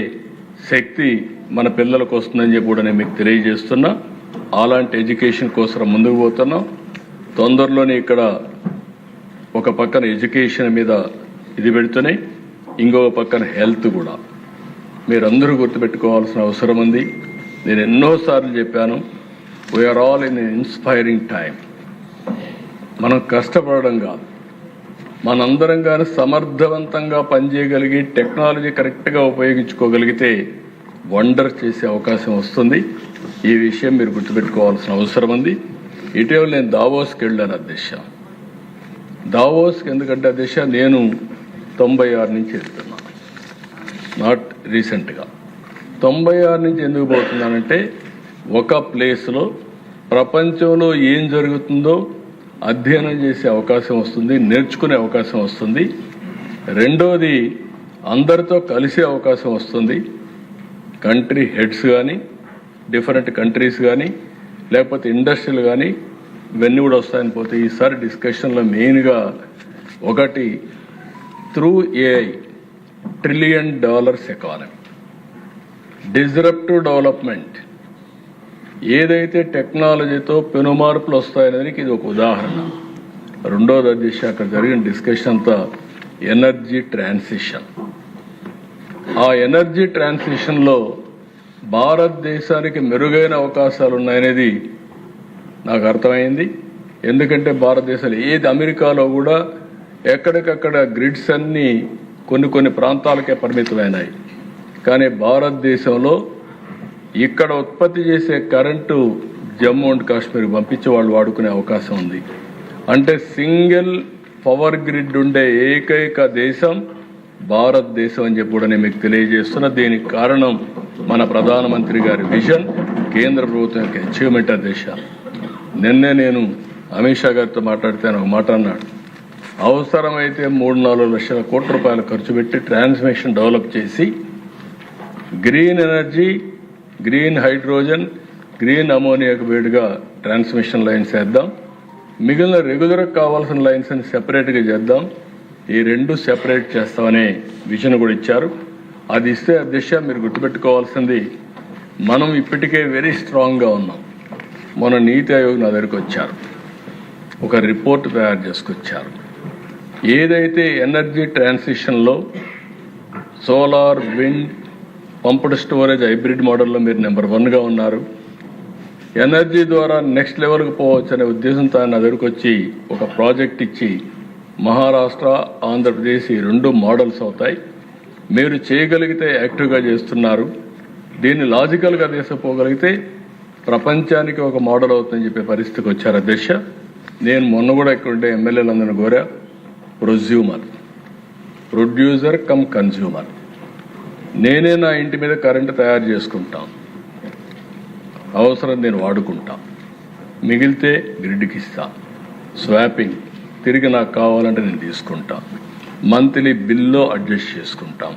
శక్తి మన పిల్లలకు వస్తుందని చెప్పి కూడా నేను మీకు తెలియజేస్తున్నా. అలాంటి ఎడ్యుకేషన్ కోసం ముందుకు పోతున్నాం. తొందరలోనే ఇక్కడ ఒక పక్కన ఎడ్యుకేషన్ మీద ఇది పెడుతూనే ఇంకొక పక్కన హెల్త్ కూడా మీరందరూ గుర్తుపెట్టుకోవాల్సిన అవసరం ఉంది. నేను ఎన్నోసార్లు చెప్పాను, we are all in inspiring time. మనం కష్టపడడం కాదు, మనందరం కానీ సమర్థవంతంగా పనిచేయగలిగి టెక్నాలజీ కరెక్ట్గా ఉపయోగించుకోగలిగితే వండర్ చేసే అవకాశం వస్తుంది. ఈ విషయం మీరు గుర్తుపెట్టుకోవాల్సిన అవసరం ఉంది. ఇటీవల నేను దావోస్కి వెళ్ళాను అధ్యక్ష. దావోస్కి ఎందుకంటే అధ్యక్ష నేను 96 నుంచి వెళ్తున్నాను, నాట్ రీసెంట్గా. 96 నుంచి ఎందుకు పోతున్నానంటే ఒక ప్లేస్లో ప్రపంచంలో ఏం జరుగుతుందో అధ్యయనం చేసే అవకాశం వస్తుంది, నేర్చుకునే అవకాశం వస్తుంది. రెండోది అందరితో కలిసే అవకాశం వస్తుంది. కంట్రీ హెడ్స్ కానీ, డిఫరెంట్ కంట్రీస్ కానీ, లేకపోతే ఇండస్ట్రీలు కానీ ఇవన్నీ కూడా వస్తాయని పోతే ఈసారి డిస్కషన్లో మెయిన్గా ఒకటి through AI $1 trillion economy, disruptive development. ఏదైతే టెక్నాలజీతో పెనుమార్పులు వస్తాయనేది ఇది ఒక ఉదాహరణ. రెండోది అధ్యక్ష అక్కడ జరిగిన డిస్కషన్ అంతా ఎనర్జీ ట్రాన్సిషన్. ఆ ఎనర్జీ ట్రాన్సిషన్లో భారతదేశానికి మెరుగైన అవకాశాలు ఉన్నాయనేది నాకు అర్థమైంది. ఎందుకంటే భారతదేశంలో ఏది అమెరికాలో కూడా ఎక్కడికక్కడ గ్రిడ్స్ అన్నీ కొన్ని ప్రాంతాలకే పరిమితమైనాయి. కానీ భారతదేశంలో ఇక్కడ ఉత్పత్తి చేసే కరెంటు జమ్మూ అండ్ కాశ్మీర్ పంపించి వాళ్ళు వాడుకునే అవకాశం ఉంది. అంటే సింగిల్ పవర్ గ్రిడ్ ఉండే ఏకైక దేశం భారతదేశం అని చెప్పి కూడా నేను మీకు తెలియజేస్తున్నా. దీనికి కారణం మన ప్రధానమంత్రి గారి విజన్, కేంద్ర ప్రభుత్వం యొక్క అచీవ్మెంట్. దేశ నిన్నే నేను అమిత్ షా గారితో మాట్లాడితే ఒక మాట అన్నాడు, అవసరమైతే 3-4 లక్షల కోట్ల రూపాయలు ఖర్చు పెట్టి ట్రాన్స్మిషన్ డెవలప్ చేసి green energy, green hydrogen, green అమోనియాకు వేడిగా ట్రాన్స్మిషన్ లైన్స్ వేద్దాం, మిగిలిన రెగ్యులర్గా కావాల్సిన లైన్స్ అని సెపరేట్గా చేద్దాం. ఈ 2 సెపరేట్ చేస్తామనే విజన్ కూడా ఇచ్చారు. అది ఇస్తే అధ్యక్ష మీరు గుర్తుపెట్టుకోవాల్సింది, మనం ఇప్పటికే వెరీ స్ట్రాంగ్గా ఉన్నాం. మన నీతి ఆయోగ్ నా దగ్గరికి వచ్చారు, ఒక రిపోర్ట్ తయారు చేసుకొచ్చారు. ఏదైతే ఎనర్జీ ట్రాన్సిషన్లో solar, wind, pumped storage, hybrid మోడల్లో మీరు నెంబర్ 1గా ఉన్నారు. ఎనర్జీ ద్వారా నెక్స్ట్ లెవెల్కి పోవచ్చు అనే ఉద్దేశంతో ఆయన దగ్గరకు వచ్చి ఒక ప్రాజెక్ట్ ఇచ్చి మహారాష్ట్ర ఆంధ్రప్రదేశ్ ఈ 2 మోడల్స్ అవుతాయి, మీరు చేయగలిగితే యాక్టివ్గా చేస్తున్నారు, దీన్ని లాజికల్గా తీసుకుపోగలిగితే ప్రపంచానికి ఒక మోడల్ అవుతుందని చెప్పే పరిస్థితికి వచ్చారు అధ్యక్ష. నేను మొన్న కూడా ఇక్కడ ఎమ్మెల్యేలందరినీ కోరా, ప్రొడ్యూసర్ కమ్ కన్జ్యూమర్, నేనే నా ఇంటి మీద కరెంటు తయారు చేసుకుంటాను, అవసరం నేను వాడుకుంటా, మిగిలితే గ్రిడ్కి ఇస్తా, స్వాపింగ్ తిరిగి నాకు కావాలంటే నేను తీసుకుంటా, మంత్లీ బిల్లో అడ్జస్ట్ చేసుకుంటాం,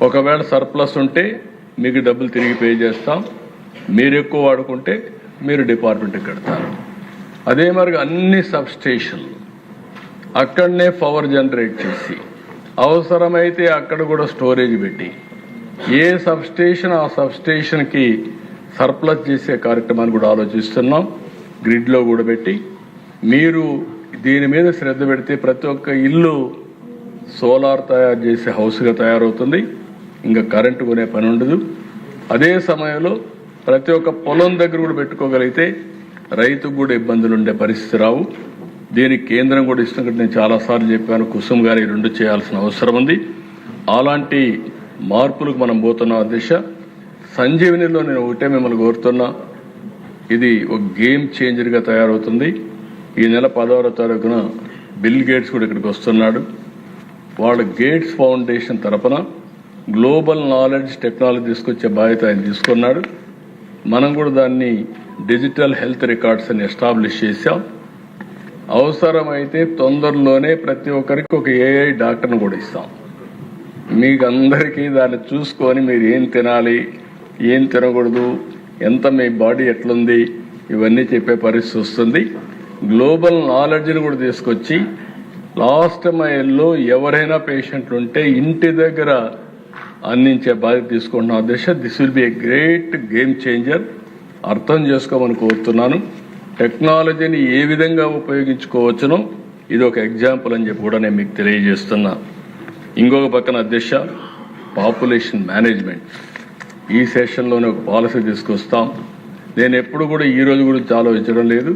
ఒకవేళ సర్ప్లస్ ఉంటే మీకు డబ్బులు తిరిగి పే చేస్తాం, మీరు ఎక్కువ వాడుకుంటే మీరు డిపార్ట్మెంట్కి కడతారు. అదే మరి అన్ని సబ్స్టేషన్లు అక్కడనే పవర్ జనరేట్ చేసి అవసరమైతే అక్కడ కూడా స్టోరేజ్ పెట్టి ఏ సబ్స్టేషన్ ఆ సబ్స్టేషన్కి సర్ప్లస్ చేసే కార్యక్రమాన్ని కూడా ఆలోచిస్తున్నాం. గ్రిడ్లో కూడా పెట్టి మీరు దీని మీద శ్రద్ధ పెడితే ప్రతి ఒక్క ఇల్లు సోలార్ తయారు చేసే హౌస్గా తయారవుతుంది, ఇంకా కరెంటు కొనే పని ఉండదు. అదే సమయంలో ప్రతి ఒక్క పొలం దగ్గర కూడా పెట్టుకోగలిగితే రైతుకు కూడా ఇబ్బందులు ఉండే పరిస్థితి రావు. దీనికి కేంద్రం కూడా ఇష్టం. నేను చాలాసార్లు చెప్పాను, కుసుమ్ గారి 2 చేయాల్సిన అవసరం ఉంది. అలాంటి మార్పులకు మనం పోతున్నాం అధ్యక్ష. సంజీవనిలో నేను ఒకటే మిమ్మల్ని కోరుతున్నా, ఇది ఒక గేమ్ చేంజర్గా తయారవుతుంది. ఈ నెల 10వ తారీఖున బిల్ గేట్స్ కూడా ఇక్కడికి వస్తున్నాడు. వాళ్ళ గేట్స్ ఫౌండేషన్ తరపున గ్లోబల్ నాలెడ్జ్ టెక్నాలజీ తీసుకొచ్చే బాధ్యత ఆయన తీసుకున్నాడు. మనం కూడా దాన్ని డిజిటల్ హెల్త్ రికార్డ్స్ అని ఎస్టాబ్లిష్ చేశాం. అవసరమైతే తొందరలోనే ప్రతి ఒక్కరికి ఒక ఏఐ డాక్టర్ని కూడా ఇస్తాం. మీకు అందరికీ దాన్ని చూసుకొని మీరు ఏం తినాలి, ఏం తినకూడదు, ఎంత మీ బాడీ ఎట్లుంది, ఇవన్నీ చెప్పే పరిస్థితి వస్తుంది. గ్లోబల్ నాలెడ్జ్ని కూడా తీసుకొచ్చి లాస్ట్ మైల్లో ఎవరైనా పేషెంట్లు ఉంటే ఇంటి దగ్గర అందించే బాధ్యత తీసుకుంటున్నాం అధ్యక్ష. This will be a great game changer. అర్థం చేసుకోమని కోరుతున్నాను. టెక్నాలజీని ఏ విధంగా ఉపయోగించుకోవచ్చునో ఇది ఒక ఎగ్జాంపుల్ అని చెప్పి కూడా నేను మీకు తెలియజేస్తున్నా. ఇంకొక పక్కన అధ్యక్ష, పాపులేషన్ మేనేజ్మెంట్ ఈ సెషన్లోనే ఒక పాలసీ తీసుకొస్తాం. నేను ఎప్పుడు కూడా ఈ రోజు గురించి ఆలోచించడం లేదు.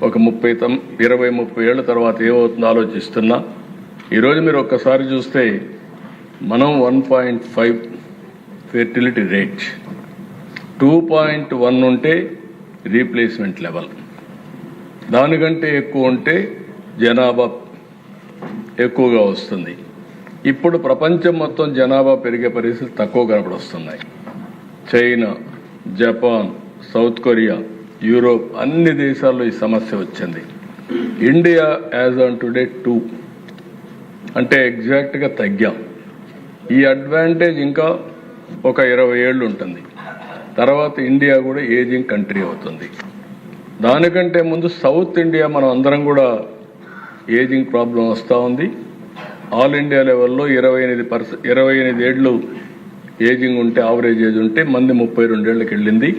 ఒక 20-30 ఏళ్ల తర్వాత ఏమవుతుందో ఆలోచిస్తున్నా. ఈరోజు మీరు ఒక్కసారి చూస్తే మనం 1.5 ఫెర్టిలిటీ రేట్, 2.1 ఉంటే రీప్లేస్మెంట్ లెవెల్, దానికంటే ఎక్కువ ఉంటే జనాభా ఎక్కువగా వస్తుంది. ఇప్పుడు ప్రపంచం మొత్తం జనాభా పెరిగే పరిస్థితులు తక్కువ కనపడొస్తున్నాయి. China, Japan, South Korea, Europe అన్ని దేశాల్లో ఈ సమస్య వచ్చింది. ఇండియా యాజ్ ఆన్ టుడే 2 అంటే ఎగ్జాక్ట్గా తగ్గాం. ఈ అడ్వాంటేజ్ ఇంకా ఒక 20 ఏళ్ళు ఉంటుంది. తర్వాత ఇండియా కూడా ఏజింగ్ కంట్రీ అవుతుంది. దానికంటే ముందు సౌత్ ఇండియా మనం అందరం కూడా ఏజింగ్ ప్రాబ్లం వస్తూ ఉంది. ఆల్ ఇండియా లెవెల్లో 28 ఏళ్ళు ఏజింగ్ ఉంటే, ఆవరేజ్ ఏజ్ ఉంటే మంది 32 ఏళ్ళకి వెళ్ళింది.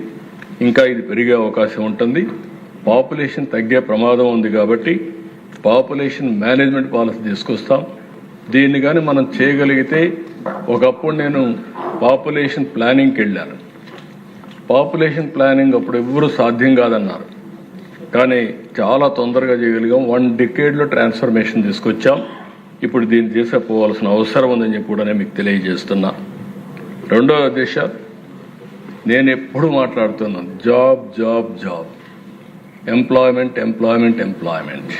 ఇంకా ఇది పెరిగే అవకాశం ఉంటుంది. పాపులేషన్ తగ్గే ప్రమాదం ఉంది. కాబట్టి పాపులేషన్ మేనేజ్మెంట్ పాలసీ తీసుకొస్తాం. దీన్ని కానీ మనం చేయగలిగితే, ఒకప్పుడు నేను పాపులేషన్ ప్లానింగ్కి వెళ్ళాను. పాపులేషన్ ప్లానింగ్ అప్పుడు ఎవ్వరూ సాధ్యం కాదన్నారు, కానీ చాలా తొందరగా చేయగలిగాం. 1 డికేడ్లో ట్రాన్స్ఫర్మేషన్ తీసుకొచ్చాం. ఇప్పుడు దీన్ని తీసుకుపోవాల్సిన అవసరం ఉందని చెప్పి కూడా నేను మీకు తెలియజేస్తున్నా. రెండో దిశ, నేను ఎప్పుడు మాట్లాడుతున్నాను, job job job, employment employment employment.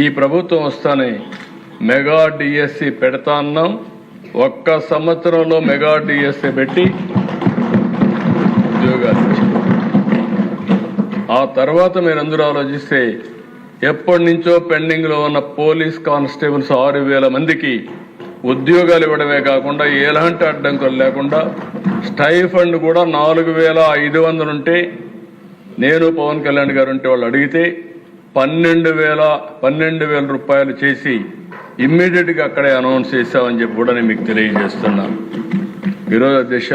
ఈ ప్రభుత్వం వస్తానే మెగా డిఎస్సి పెడతా అన్నాం. 1 సంవత్సరంలో మెగా డిఎస్సి పెట్టి ఉద్యోగాలు ఇచ్చాం. ఆ తర్వాత మీరు అందరూ ఆలోచిస్తే ఎప్పటి నుంచో పెండింగ్లో ఉన్న పోలీస్ కానిస్టేబుల్స్ 6,000 మందికి ఉద్యోగాలు ఇవ్వడమే కాకుండా ఎలాంటి అడ్డంకులు లేకుండా స్టైఫండ్ కూడా 4,500 ఉంటే, నేను పవన్ కళ్యాణ్ గారు ఉంటే వాళ్ళు అడిగితే 12,000 రూపాయలు చేసి ఇమ్మీడియట్గా అక్కడే అనౌన్స్ చేశామని చెప్పి కూడా నేను మీకు తెలియజేస్తున్నా. ఈరోజు దిశ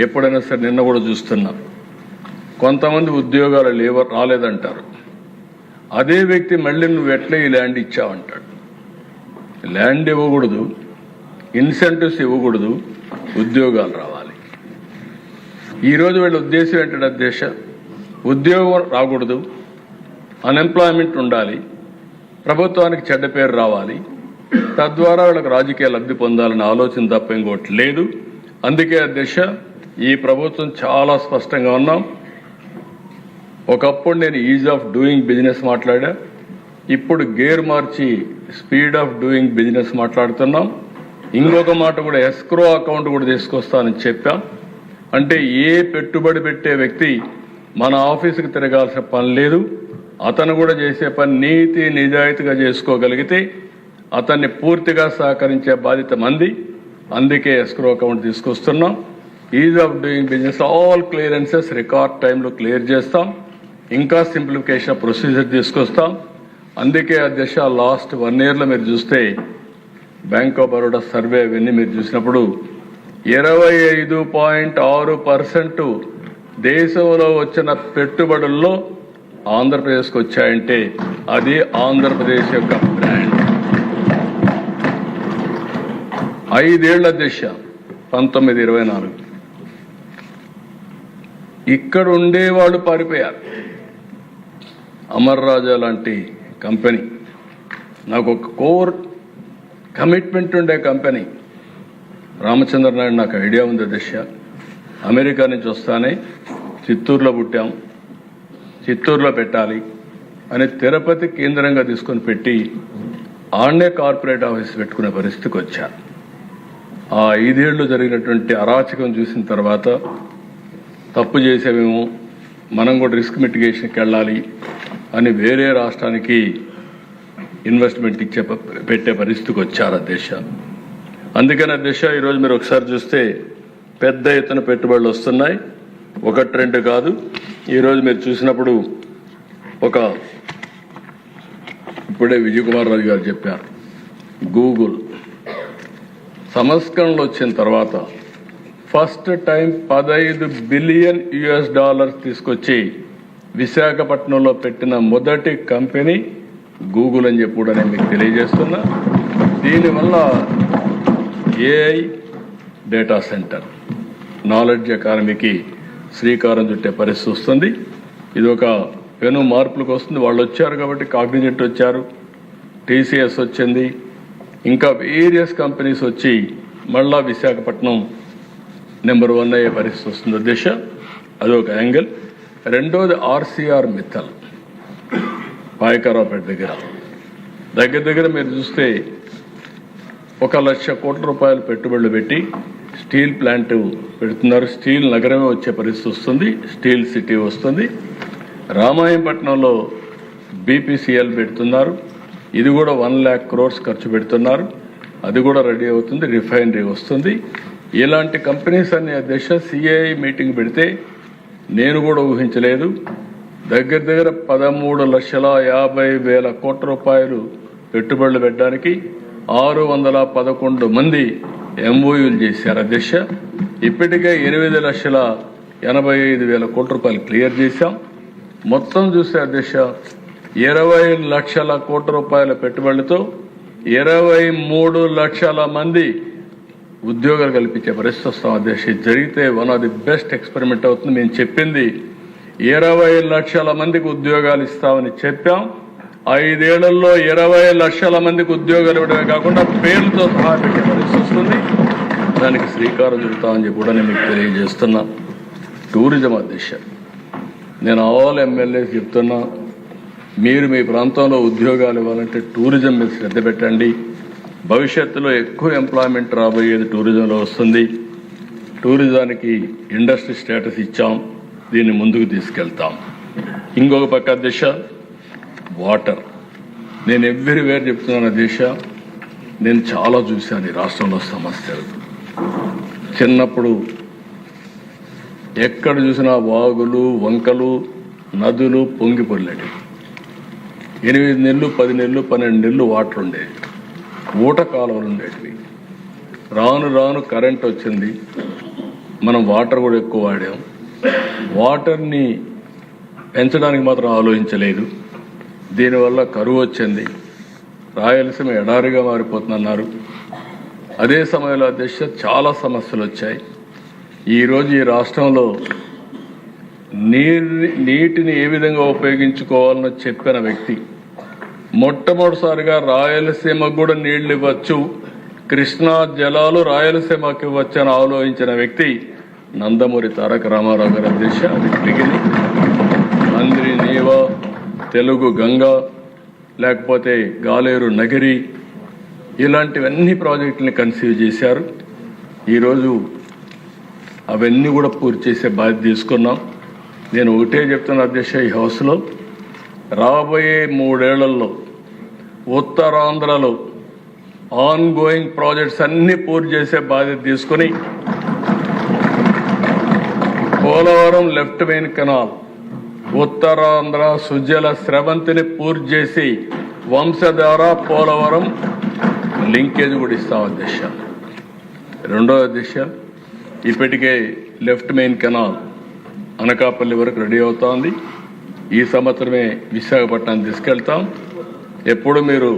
ఎప్పుడైనా సరే, నిన్న కూడా చూస్తున్నా, కొంతమంది ఉద్యోగాలు రాలేదంటారు. అదే వ్యక్తి మళ్ళీ నువ్వు ఎట్లా ఈ ల్యాండ్ ఇచ్చావంటాడు. ల్యాండ్ ఇవ్వకూడదు, ఇన్సెంటివ్స్ ఇవ్వకూడదు, ఉద్యోగాలు రావాలి. ఈరోజు వీళ్ళ ఉద్దేశం ఏంటంటే అధ్యక్ష, ఉద్యోగం రాకూడదు, అన్ఎంప్లాయ్మెంట్ ఉండాలి, ప్రభుత్వానికి చెడ్డ పేరు రావాలి, తద్వారా వీళ్ళకి రాజకీయ లబ్ధి పొందాలనే ఆలోచన తప్ప ఇంకోటి లేదు. అందుకే అధ్యక్ష ఈ ప్రభుత్వం చాలా స్పష్టంగా ఉన్నాం. ఒకప్పుడు నేను ఈజ్ ఆఫ్ డూయింగ్ బిజినెస్ మాట్లాడా, ఇప్పుడు gear March speed of doing business మాట్లాడుతున్నాం. ఇంకొక మాట కూడా ఎస్క్రో అకౌంట్ కూడా తీసుకొస్తానని చెప్పాం. అంటే ఏ పెట్టుబడి పెట్టే వ్యక్తి మన ఆఫీసుకు తిరగాల్సిన పని లేదు, అతను కూడా చేసే పని నీతి నిజాయితీగా చేసుకోగలిగితే అతన్ని పూర్తిగా సహకరించే బాధ్యత మంది. అందుకే ఎస్క్రో అకౌంట్ తీసుకొస్తున్నాం. Is of doing business all clearances record టైంలో క్లియర్ చేస్తాం. ఇంకా సింప్లిఫికేషన్ ప్రొసీజర్ తీసుకొస్తాం. అందుకే అధ్యక్ష లాస్ట్ 1 yearలో మీరు చూస్తే బ్యాంక్ ఆఫ్ బరోడా సర్వే అవన్నీ మీరు చూసినప్పుడు 25.6% దేశంలో వచ్చిన పెట్టుబడుల్లో ఆంధ్రప్రదేశ్కి వచ్చాయంటే అది ఆంధ్రప్రదేశ్ యొక్క బ్రాండ్. 5 ఏళ్ల దిశ 1924 ఇక్కడ ఉండేవాళ్ళు పారిపోయారు. అమర్ రాజా లాంటి కంపెనీ, నాకు ఒక కోర్ కమిట్మెంట్ ఉండే కంపెనీ. రామచంద్ర నాయుడు నాకు ఐడియా ఉంది దిశ. అమెరికా నుంచి వస్తానే చిత్తూరులో పుట్టాం, చిత్తూరులో పెట్టాలి అని తిరుపతి కేంద్రంగా తీసుకొని పెట్టి ఆడనే కార్పొరేట్ ఆఫీస్ పెట్టుకునే పరిస్థితికి వచ్చారు. ఆ 5 ఏళ్ళు జరిగినటువంటి అరాచకం చూసిన తర్వాత తప్పు చేసేమేమో, మనం కూడా రిస్క్ మిటిగేషన్కి వెళ్ళాలి అని వేరే రాష్ట్రానికి ఇన్వెస్ట్మెంట్ పెట్టే పరిస్థితికి వచ్చారు అధ్యక్ష. అందుకని అధ్యక్ష ఈరోజు మీరు ఒకసారి చూస్తే పెద్ద ఎత్తున పెట్టుబడులు వస్తున్నాయి, 1-2 కాదు. ఈరోజు మీరు చూసినప్పుడు ఇప్పుడే విజయ్ కుమార్ రాజు గారు చెప్పారు, గూగుల్ సంస్కరణలు వచ్చిన తర్వాత ఫస్ట్ టైం $15 బిలియన్ తీసుకొచ్చి విశాఖపట్నంలో పెట్టిన మొదటి కంపెనీ గూగుల్ అని చెప్పి కూడా నేను మీకు తెలియజేస్తున్నా. దీనివల్ల ఏఐ డేటా సెంటర్ నాలెడ్జ్ ఎకానమీకి శ్రీకారం చుట్టే పరిస్థితి వస్తుంది. ఇది ఒక పెను మార్పులకు వస్తుంది. వాళ్ళు వచ్చారు కాబట్టి కాగ్నిజెంట్ వచ్చారు, టీసీఎస్ వచ్చింది, ఇంకా వేరియస్ కంపెనీస్ వచ్చి మళ్ళా విశాఖపట్నం నెంబర్ 1 అయ్యే పరిస్థితి వస్తుంది దిశ. అదొక యాంగిల్. రెండోది ఆర్సీఆర్ మిత్తల్ పాయకరావుపేట దగ్గర మీరు చూస్తే 1,00,000 కోట్ల రూపాయలు పెట్టుబడులు పెట్టి స్టీల్ ప్లాంట్ పెడుతున్నారు. స్టీల్ నగరమే వచ్చే పరిస్థితి వస్తుంది, స్టీల్ సిటీ వస్తుంది. రామాయంపట్నంలో బీపీసీఎల్ పెడుతున్నారు, ఇది కూడా 1,00,000 crores ఖర్చు పెడుతున్నారు, అది కూడా రెడీ అవుతుంది, రిఫైనరీ వస్తుంది. ఇలాంటి కంపెనీస్ అన్ని అధ్యక్ష సిఐ మీటింగ్ పెడితే నేను కూడా ఊహించలేదు. దగ్గర 13,50,000 కోట్ల రూపాయలు పెట్టుబడులు పెట్టడానికి 611 మంది ఎంఓయూలు చేశారు అధ్యక్ష. ఇప్పటికే 8,85,000 కోట్ల రూపాయలు క్లియర్ చేశాం. మొత్తం చూస్తే అధ్యక్ష 20 లక్షల కోట్ల రూపాయల పెట్టుబడులతో 23 లక్షల మంది ఉద్యోగాలు కల్పించే పరిస్థితి వస్తాం అధ్యక్ష. జరిగితే one of the best experiment అవుతుంది. మేము చెప్పింది 20 లక్షల మందికి ఉద్యోగాలు ఇస్తామని చెప్పాం. 5 ఏళ్లలో 20 లక్షల మందికి ఉద్యోగాలు ఇవ్వడమే కాకుండా పేర్లతో సహా పెట్టే పరిస్థితి వస్తుంది. దానికి శ్రీకారం చుడతామని చెప్పి కూడా నేను మీకు తెలియజేస్తున్నా. టూరిజం అధ్యక్ష, నేను ఆల్ ఎమ్మెల్యేస్ చెప్తున్నా, మీరు మీ ప్రాంతంలో ఉద్యోగాలు ఇవ్వాలంటే టూరిజం మీద శ్రద్ధ పెట్టండి. భవిష్యత్తులో ఎక్కువ ఎంప్లాయ్మెంట్ రాబోయేది టూరిజంలో వస్తుంది. టూరిజానికి ఇండస్ట్రీ స్టేటస్ ఇచ్చాం, దీన్ని ముందుకు తీసుకెళ్తాం. ఇంకొక పక్క దిశ వాటర్. నేను ఎవ్రీవేర్ చెప్తున్నాను దిశ, నేను చాలా చూశాను ఈ రాష్ట్రంలో సమస్యలు. చిన్నప్పుడు ఎక్కడ చూసినా వాగులు, వంకలు, నదులు పొంగి పొర్లేటివి. 8 నెలలు, 10 నెలలు, 12 నెలలు వాటర్ ఉండేవి, ఊట కాలువలు ఉండేటివి. రాను రాను కరెంట్ వచ్చింది, మనం వాటర్ కూడా ఎక్కువ వాడాం. వాటర్ని పెంచడానికి మాత్రం ఆలోచించలేదు. దీనివల్ల కరువు వచ్చింది, రాయలసీమ ఎడారిగా మారిపోతుందన్నారు. అదే సమయంలో అధ్యక్ష చాలా సమస్యలు వచ్చాయి. ఈరోజు ఈ రాష్ట్రంలో నీటిని ఏ విధంగా ఉపయోగించుకోవాలని చెప్పిన వ్యక్తి, మొట్టమొదటిసారిగా రాయలసీమకు కూడా నీళ్లు ఇవ్వచ్చు, కృష్ణా జలాలు రాయలసీమకి ఇవ్వచ్చని ఆలోచించిన వ్యక్తి నందమూరి తారక రామారావు గారి అధ్యక్ష. అది మిగిలి మంద్రి నీవ, తెలుగు గంగ, లేకపోతే గాలేరు నగిరి, ఇలాంటివన్నీ ప్రాజెక్టుని కన్సీవ్ చేశారు. ఈరోజు అవన్నీ కూడా పూర్తి చేసే బాధ్యత తీసుకున్నాం. నేను ఒకటే చెప్తున్నా అధ్యక్ష, ఈ హౌస్లో రాబోయే 3 ఏళ్లలో ఉత్తరాంధ్రలో ఆన్ గోయింగ్ ప్రాజెక్ట్స్ అన్ని పూర్తి చేసే బాధ్యత తీసుకుని Polavaram left main canal, Uttarandhra Sujala స్రవంతిని పూర్తి చేసి వంశధార పోలవరం లింకేజ్ కూడా ఇస్తాం అధ్యక్ష. రెండో అధ్యక్ష, ఇప్పటికే లెఫ్ట్ మెయిన్ కెనాల్ అనకాపల్లి వరకు రెడీ అవుతోంది. ఈ సంవత్సరమే విశాఖపట్నం తీసుకెళ్తాం. ఎప్పుడు మీరు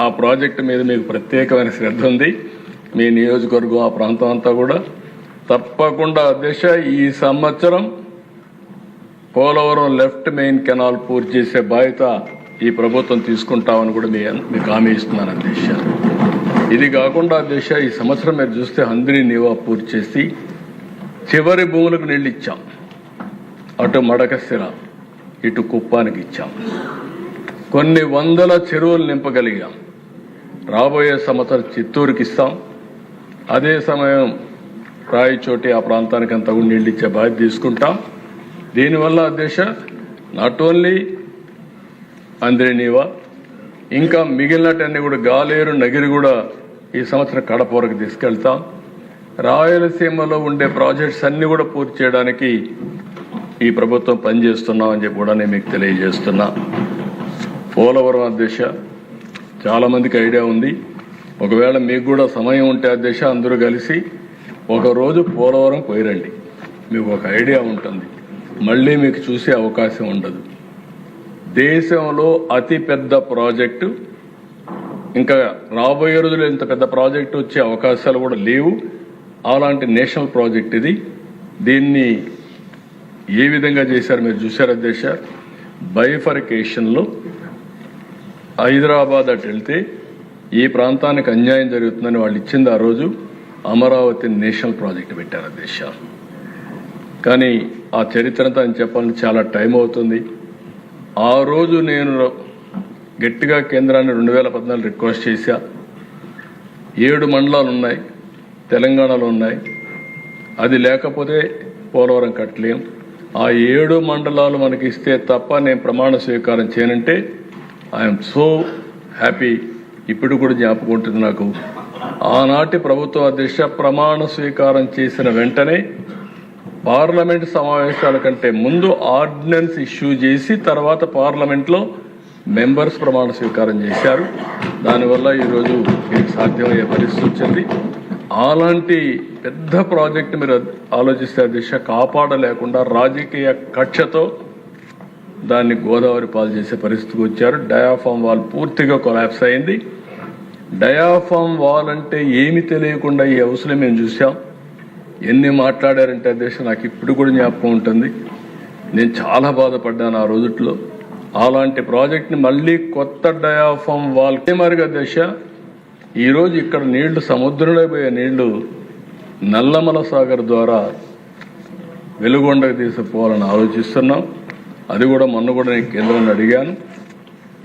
ఆ ప్రాజెక్టు మీద మీకు ప్రత్యేకమైన శ్రద్ధ ఉంది, మీ నియోజకవర్గం ఆ ప్రాంతం అంతా కూడా తప్పకుండా అధ్యక్ష ఈ సంవత్సరం పోలవరం లెఫ్ట్ మెయిన్ కెనాల్ పూర్తి చేసే బాధ్యత ఈ ప్రభుత్వం తీసుకుంటామని కూడా మీకు హామీ ఇస్తున్నాను అధ్యక్ష. ఇది కాకుండా అధ్యక్ష ఈ సంవత్సరం మీరు చూస్తే హంద్రీ నీవా పూర్తి చేసి చివరి భూములకు నీళ్ళు ఇచ్చాం. అటు మడకశిర, ఇటు కుప్పానికి ఇచ్చాం. కొన్ని వందల చెరువులు నింపగలిగాం. రాబోయే సంవత్సరం చిత్తూరుకి ఇస్తాం. అదే సమయం రాయచోటి ఆ ప్రాంతానికి అంతా కూడా నీళ్ళు ఇచ్చే బాధ్యత తీసుకుంటాం. దీనివల్ల అధ్యక్ష నాట్ ఓన్లీ అంద్రేనీవా, ఇంకా మిగిలినటన్నీ కూడా గాలేరు నగిరి కూడా ఈ సంవత్సరం కడప వరకు తీసుకెళ్తాం. రాయలసీమలో ఉండే ప్రాజెక్ట్స్ అన్ని కూడా పూర్తి చేయడానికి ఈ ప్రభుత్వం పనిచేస్తున్నామని చెప్పి కూడా నేను మీకు తెలియజేస్తున్నా. పోలవరం అధ్యక్ష చాలామందికి ఐడియా ఉంది. ఒకవేళ మీకు కూడా సమయం ఉంటే అధ్యక్ష అందరూ కలిసి ఒకరోజు పోలవరం పోయిరండి, మీకు ఒక ఐడియా ఉంటుంది. మళ్ళీ మీకు చూసే అవకాశం ఉండదు. దేశంలో అతి పెద్ద ప్రాజెక్టు, ఇంకా రాబోయే రోజుల్లో ఇంత పెద్ద ప్రాజెక్టు వచ్చే అవకాశాలు కూడా లేవు. అలాంటి నేషనల్ ప్రాజెక్ట్ ఇది. దీన్ని ఏ విధంగా చేశారు మీరు చూశారు అధ్యక్ష. బైఫర్కేషన్లో హైదరాబాద్ అటు వెళ్తే ఈ ప్రాంతానికి అన్యాయం జరుగుతుందని వాళ్ళు ఇచ్చింది ఆ రోజు అమరావతి నేషనల్ ప్రాజెక్ట్ పెట్టారు అధ్యక్ష. కానీ ఆ చరిత్రతో అని చెప్పాలని చాలా టైం అవుతుంది. ఆ రోజు నేను గట్టిగా కేంద్రాన్ని 2014 రిక్వెస్ట్ చేశా. 7 మండలాలు ఉన్నాయి, తెలంగాణలో ఉన్నాయి. అది లేకపోతే పోలవరం కట్టలేం. ఆ 7 మండలాలు మనకి ఇస్తే తప్ప నేను ప్రమాణ స్వీకారం చేయనంటే ఐఎమ్ సో హ్యాపీ. ఇప్పుడు కూడా జ్ఞాపకం నాకు. ఆనాటి ప్రభుత్వ అధ్యక్ష ప్రమాణ స్వీకారం చేసిన వెంటనే పార్లమెంట్ సమావేశాల కంటే ముందు ఆర్డినెన్స్ ఇష్యూ చేసి తర్వాత పార్లమెంట్లో మెంబర్స్ ప్రమాణ స్వీకారం చేశారు. దానివల్ల ఈరోజు ఇది సాధ్యమయ్యే పరిస్థితి వచ్చింది. అలాంటి పెద్ద ప్రాజెక్టు మీరు ఆలోచిస్తే అధ్యక్ష కాపాడలేకుండా రాజకీయ కక్షతో దాన్ని గోదావరి పాలు చేసే పరిస్థితికి వచ్చారు. డయాఫామ్ వాల్ పూర్తిగా కొలాప్స్ అయింది. డయాఫామ్ వాల్ అంటే ఏమి తెలియకుండా ఈ హౌస్లో మేము చూసాం. ఎన్ని మాట్లాడారంటే అధ్యక్ష నాకు ఇప్పుడు కూడా జ్ఞాపకం ఉంటుంది. నేను చాలా బాధపడ్డాను ఆ రోజుట్లో. అలాంటి ప్రాజెక్ట్ని మళ్ళీ కొత్త డయాఫామ్ వాల్ మరిగా అధ్యక్ష ఈరోజు ఇక్కడ నీళ్లు సముద్రంలో పోయే నీళ్లు నల్లమల సాగర్ ద్వారా వెలుగొండకు తీసుకుపోవాలని ఆలోచిస్తున్నాం. అది కూడా మొన్న కూడా నేను కేంద్రాన్ని అడిగాను.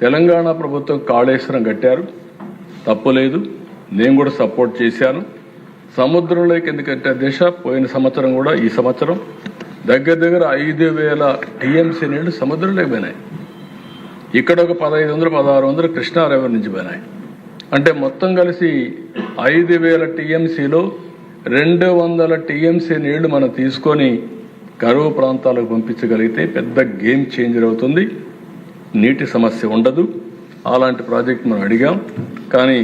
తెలంగాణ ప్రభుత్వం కాళేశ్వరం కట్టారు, తప్పులేదు, నేను కూడా సపోర్ట్ చేశాను. సముద్రంలోకి ఎందుకంటే అధ్యక్ష పోయిన సంవత్సరం కూడా ఈ సంవత్సరం దగ్గర 5,000 టీఎంసీ నీళ్లు సముద్రంలోకి పోయినాయి. ఇక్కడ ఒక 1,500-1,600 కృష్ణా రివర్ నుంచి పోయినాయి. అంటే మొత్తం కలిసి 5,000 టీఎంసీలో 200 టీఎంసీ నీళ్లు మనం తీసుకొని కరువు ప్రాంతాలకు పంపించగలిగితే పెద్ద గేమ్ చేంజర్ అవుతుంది. నీటి సమస్య ఉండదు. అలాంటి ప్రాజెక్ట్ మనం అడిగాం, కానీ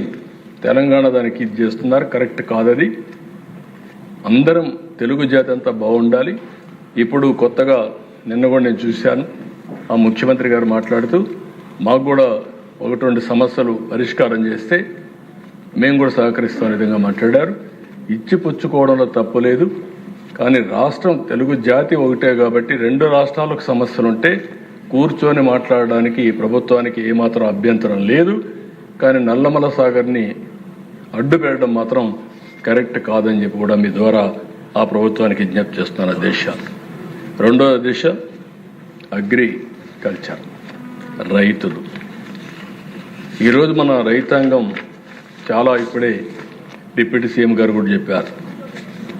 తెలంగాణ దానికి ఇది చేస్తున్నారు. కరెక్ట్ కాదది. అందరం తెలుగు జాతి అంతా బాగుండాలి. ఇప్పుడు కొత్తగా నిన్న కూడా నేను చూశాను, ఆ ముఖ్యమంత్రి గారు మాట్లాడుతూ మాకు కూడా 1-2 సమస్యలు పరిష్కారం చేస్తే మేము కూడా సహకరిస్తాం విధంగా మాట్లాడారు. ఇచ్చి పుచ్చుకోవడంలో తప్పు లేదు. కానీ రాష్ట్రం తెలుగు జాతి ఒకటే కాబట్టి రెండు రాష్ట్రాలకు సమస్యలు ఉంటే కూర్చొని మాట్లాడడానికి ప్రభుత్వానికి ఏమాత్రం అభ్యంతరం లేదు. కానీ నల్లమల సాగర్ని అడ్డు పెట్టడం మాత్రం కరెక్ట్ కాదని చెప్పి కూడా మీ ద్వారా ఆ ప్రభుత్వానికి విజ్ఞప్తి చేస్తున్న దిశ. రెండో దిశ అగ్రికల్చర్, రైతులు. ఈరోజు మన రైతాంగం చాలా ఇప్పుడే డిప్యూటీ సీఎం గారు కూడా చెప్పారు.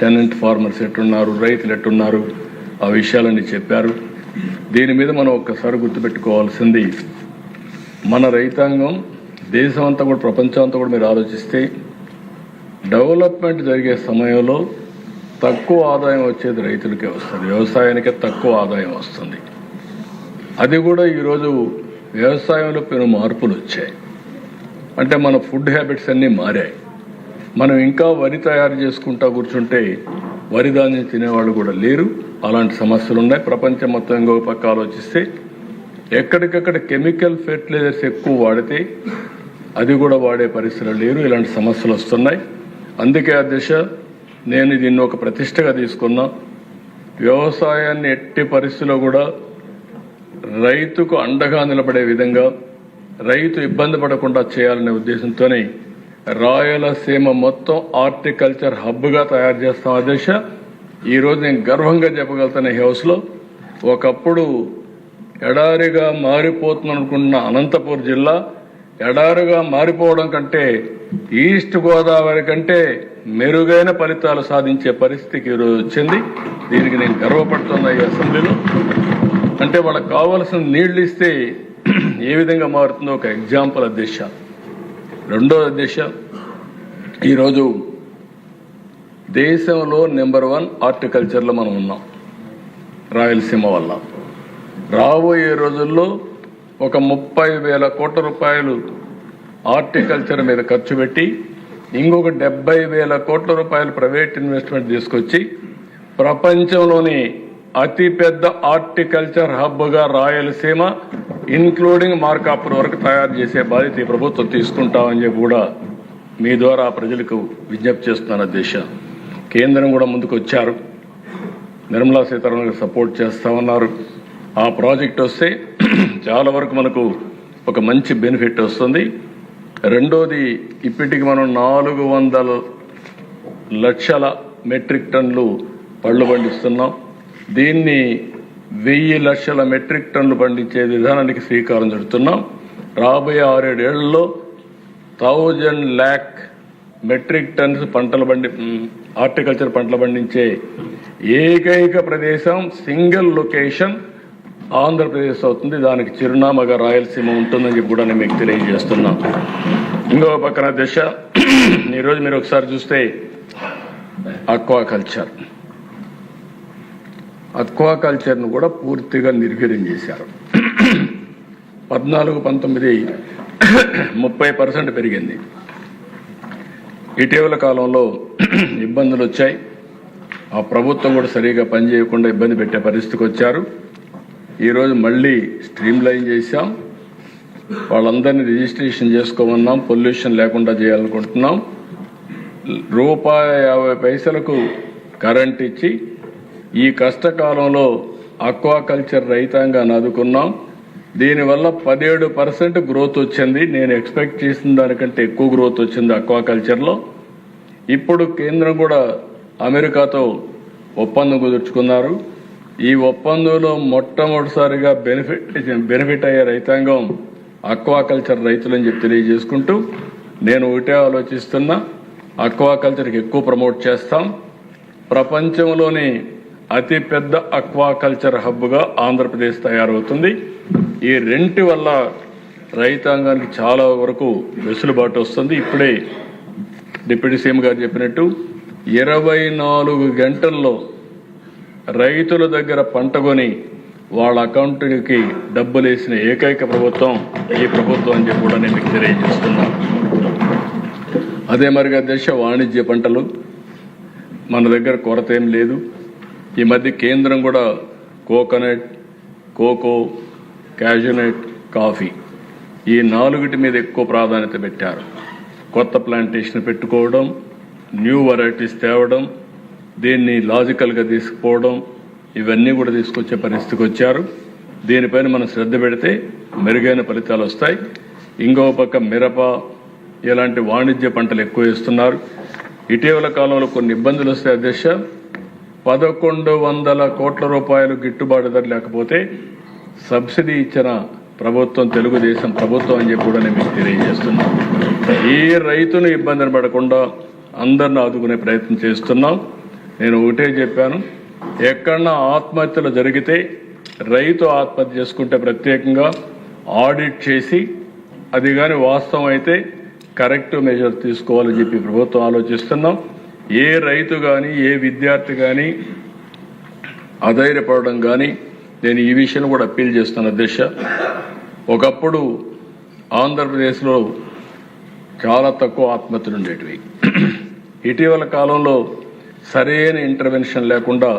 టెనెంట్ ఫార్మర్స్ ఎట్టున్నారు, రైతులు ఎట్టున్నారు, ఆ విషయాలన్నీ చెప్పారు. దీని మీద మనం ఒక్కసారి గుర్తుపెట్టుకోవాల్సింది, మన రైతాంగం దేశం అంతా కూడా ప్రపంచం అంతా కూడా మీరు ఆలోచిస్తే డెవలప్మెంట్ జరిగే సమయంలో తక్కువ ఆదాయం వచ్చేది రైతులకే వస్తుంది, వ్యవసాయానికే తక్కువ ఆదాయం వస్తుంది. అది కూడా ఈరోజు వ్యవసాయంలో పెను మార్పులు వచ్చాయి. అంటే మన ఫుడ్ హ్యాబిట్స్ అన్నీ మారాయి. మనం ఇంకా వరి తయారు చేసుకుంటా కూర్చుంటే వరి ధాన్యం తినేవాళ్ళు కూడా లేరు. అలాంటి సమస్యలు ఉన్నాయి. ప్రపంచం మొత్తం ఇంకొక పక్క ఆలోచిస్తే ఎక్కడికక్కడ కెమికల్ ఫెర్టిలైజర్స్ ఎక్కువ వాడితే అది కూడా వాడే పరిస్థితులు లేరు. ఇలాంటి సమస్యలు వస్తున్నాయి. అందుకే ఆ దిశ నేను దీన్ని ఒక ప్రతిష్టగా తీసుకున్నా. వ్యవసాయాన్ని ఎట్టి పరిస్థితుల్లో కూడా రైతుకు అండగా నిలబడే విధంగా, రైతు ఇబ్బంది పడకుండా చేయాలనే ఉద్దేశంతోనే రాయలసీమ మొత్తం హార్టికల్చర్ హబ్గా తయారు చేస్తాం. ఆ దిశ ఈరోజు నేను గర్వంగా చెప్పగలుగుతాను. ఈ హౌస్లో ఒకప్పుడు ఎడారిగా మారిపోతుందనుకున్న అనంతపూర్ జిల్లా ఎడారిగా మారిపోవడం కంటే ఈస్ట్ గోదావరి కంటే మెరుగైన ఫలితాలు సాధించే పరిస్థితికి ఈరోజు వచ్చింది. దీనికి నేను గర్వపడుతున్నా ఈ అసెంబ్లీలో. అంటే వాళ్ళకి కావాల్సిన నీళ్లు ఇస్తే ఏ విధంగా మారుతుందో ఒక ఎగ్జాంపుల్ దిశ. రెండో దిశ, ఈరోజు దేశంలో నెంబర్ 1 హార్టికల్చర్లో మనం ఉన్నాం రాయలసీమ వల్ల. రాబోయే రోజుల్లో ఒక 30,000 కోట్ల రూపాయలు హార్టికల్చర్ మీద ఖర్చు పెట్టి ఇంకొక 70,000 కోట్ల రూపాయలు ప్రైవేట్ ఇన్వెస్ట్మెంట్ తీసుకొచ్చి ప్రపంచంలోని అతిపెద్ద హార్టికల్చర్ హబ్గా రాయలసీమ ఇన్క్లూడింగ్ మార్కాపూర్ వరకు తయారు చేసే బాధ్యత ఈ ప్రభుత్వం తీసుకుంటామని చెప్పి కూడా మీ ద్వారా ప్రజలకు విజ్ఞప్తి చేస్తున్న దిశ. కేంద్రం కూడా ముందుకు వచ్చారు. నిర్మలా సీతారామన్ సపోర్ట్ చేస్తామన్నారు. ఆ ప్రాజెక్ట్ వస్తే చాలా వరకు మనకు ఒక మంచి బెనిఫిట్ వస్తుంది. రెండోది, ఇప్పటికి మనం 400 లక్షల మెట్రిక్ టన్నులు పళ్ళు పండిస్తున్నాం. దీన్ని 1000 లక్షల మెట్రిక్ టన్నులు పండించే విధానానికి శ్రీకారం చుడుతున్నాం. రాబోయే 6-7 ఏళ్లలో 1000 lakh మెట్రిక్ టన్స్ హార్టికల్చర్ పంటలు పండించే ఏకైక ప్రదేశం, సింగిల్ లొకేషన్ ఆంధ్రప్రదేశ్ అవుతుంది. దానికి చిరునామాగా రాయలసీమ ఉంటుందని చెప్పి కూడా నేను మీకు తెలియజేస్తున్నాను. ఇంకో పక్కన దిశ, ఈరోజు మీరు ఒకసారి చూస్తే అక్వాకల్చర్ను కూడా పూర్తిగా నిర్వీర్యం చేశారు. 14-19 30% పెరిగింది. ఇటీవల కాలంలో ఇబ్బందులు వచ్చాయి. ఆ ప్రభుత్వం కూడా సరిగా పనిచేయకుండా ఇబ్బంది పెట్టే పరిస్థితికి వచ్చారు. ఈరోజు మళ్ళీ స్ట్రీమ్ లైన్ చేశాం. వాళ్ళందరినీ రిజిస్ట్రేషన్ చేసుకోమన్నాం. పొల్యూషన్ లేకుండా చేయాలనుకుంటున్నాం. ₹50 కరెంట్ ఇచ్చి ఈ కష్టకాలంలో అక్వాకల్చర్ రైతాంగాన్ని ఆదుకున్నాం. దీనివల్ల 17% గ్రోత్ వచ్చింది. నేను ఎక్స్పెక్ట్ చేసిన దానికంటే ఎక్కువ గ్రోత్ వచ్చింది అక్వాకల్చర్లో. ఇప్పుడు కేంద్రం కూడా అమెరికాతో ఒప్పందం కుదుర్చుకున్నారు. ఈ ఒప్పందంలో మొట్టమొదటిసారిగా బెనిఫిట్ అయ్యే రైతాంగం అక్వాకల్చర్ రైతులని చెప్పి తెలియజేసుకుంటూ, నేను ఒకటే ఆలోచిస్తున్నా, అక్వాకల్చర్కి ఎక్కువ ప్రమోట్ చేస్తాం. ప్రపంచంలోని అతిపెద్ద అక్వాకల్చర్ హబ్గా ఆంధ్రప్రదేశ్ తయారవుతుంది. ఈ రెంటి వల్ల రైతాంగానికి చాలా వరకు వెసులుబాటు వస్తుంది. ఇప్పుడే డిప్యూటీ సీఎం గారు చెప్పినట్టు 24 గంటల్లో రైతుల దగ్గర పంట కొని వాళ్ళ అకౌంట్కి డబ్బులు వేసిన ఏకైక ప్రభుత్వం ఈ ప్రభుత్వం అని చెప్పి కూడా నేను మీకు తెలియజేస్తున్నాను. అదే మరిగా దేశ వాణిజ్య పంటలు మన దగ్గర కొరత ఏం లేదు. ఈ మధ్య కేంద్రం కూడా కోకోనట్, కోకో, క్యాజునట్, కాఫీ ఈ 4 మీద ఎక్కువ ప్రాధాన్యత పెట్టారు. కొత్త ప్లాంటేషన్ పెట్టుకోవడం, న్యూ వెరైటీస్ తేవడం, దీన్ని లాజికల్గా తీసుకుపోవడం ఇవన్నీ కూడా తీసుకొచ్చే పరిస్థితికి వచ్చారు. దీనిపైన మనం శ్రద్ధ పెడితే మెరుగైన ఫలితాలు వస్తాయి. ఇంకో పక్క మిరప ఇలాంటి వాణిజ్య పంటలు ఎక్కువ వేస్తున్నారు. ఇటీవల కాలంలో కొన్ని ఇబ్బందులు వస్తాయి అధ్యక్ష. 1100 కోట్ల రూపాయలు గిట్టుబాటు ధర లేకపోతే సబ్సిడీ ఇచ్చిన ప్రభుత్వం తెలుగుదేశం ప్రభుత్వం అని చెప్పి కూడా నేను మీకు తెలియజేస్తున్నాను. ఏ రైతును ఇబ్బందిని పడకుండా అందరిని ఆదుకునే ప్రయత్నం చేస్తున్నాం. నేను ఒకటే చెప్పాను, ఎక్కడన్నా ఆత్మహత్యలు జరిగితే రైతు ఆత్మహత్య చేసుకుంటే ప్రత్యేకంగా ఆడిట్ చేసి అది కానీ వాస్తవం అయితే కరెక్టివ్ మెజర్ తీసుకోవాలని చెప్పి ప్రభుత్వం ఆలోచిస్తున్నాం. ఏ రైతు కానీ ఏ విద్యార్థి కానీ అధైర్యపడడం కానీ నేను ఈ విషయంలో కూడా అప్పీల్ చేస్తాను అధ్యక్ష. ఒకప్పుడు ఆంధ్రప్రదేశ్లో చాలా తక్కువ ఆత్మహత్యలు ఉండేటివి. ఇటీవల కాలంలో సరైన ఇంటర్వెన్షన్ లేకుండా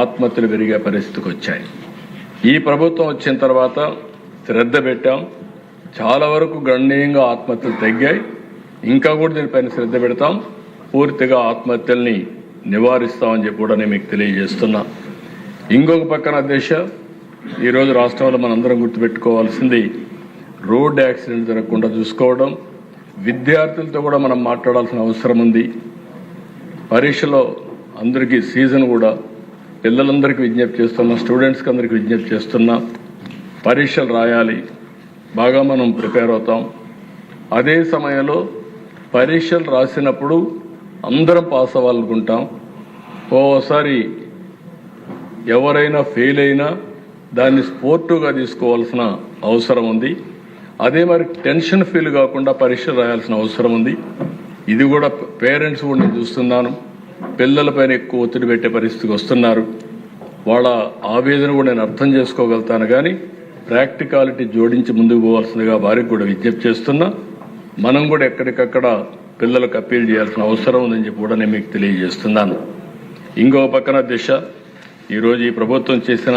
ఆత్మహత్యలు పెరిగే పరిస్థితికి వచ్చాయి. ఈ ప్రభుత్వం వచ్చిన తర్వాత శ్రద్ధ పెట్టాం, చాలా వరకు గణనీయంగా ఆత్మహత్యలు తగ్గాయి. ఇంకా కూడా దీనిపైన శ్రద్ధ పెడతాం, పూర్తిగా ఆత్మహత్యల్ని నివారిస్తామని చెప్పి కూడా నేను మీకు తెలియజేస్తున్నా. ఇంకొక పక్కన అధ్యక్ష, ఈరోజు రాష్ట్రంలో మనందరం గుర్తుపెట్టుకోవాల్సింది రోడ్ యాక్సిడెంట్ జరగకుండా చూసుకోవడం. విద్యార్థులతో కూడా మనం మాట్లాడాల్సిన అవసరం ఉంది. పరీక్షలో అందరికీ సీజన్ కూడా పిల్లలందరికీ విజ్ఞప్తి చేస్తున్నా, స్టూడెంట్స్కి అందరికీ విజ్ఞప్తి చేస్తున్నా, పరీక్షలు రాయాలి, బాగా మనం ప్రిపేర్ అవుతాం. అదే సమయంలో పరీక్షలు రాసినప్పుడు అందరం పాస్ అవ్వాలనుకుంటాం. ఓసారి ఎవరైనా ఫెయిల్ అయినా దాన్ని స్పోర్టివ్గా తీసుకోవాల్సిన అవసరం ఉంది. అదే మరి టెన్షన్ ఫీల్ కాకుండా పరీక్షలు రాయాల్సిన అవసరం ఉంది. ఇది కూడా పేరెంట్స్ కూడా నేను చూస్తున్నాను, పిల్లలపైన ఎక్కువ ఒత్తిడి పెట్టే పరిస్థితికి వస్తున్నారు. వాళ్ళ ఆవేదన కూడా నేను అర్థం చేసుకోగలుగుతాను. కానీ ప్రాక్టికాలిటీ జోడించి ముందుకు పోవాల్సిందిగా వారికి కూడా విజ్ఞప్తి చేస్తున్నా. మనం కూడా ఎక్కడికక్కడ పిల్లలకు అప్పీల్ చేయాల్సిన అవసరం ఉందని చెప్పి కూడా నేను మీకు తెలియజేస్తున్నాను. ఇంకో పక్కన దిశ, ఈరోజు ఈ ప్రభుత్వం చేసిన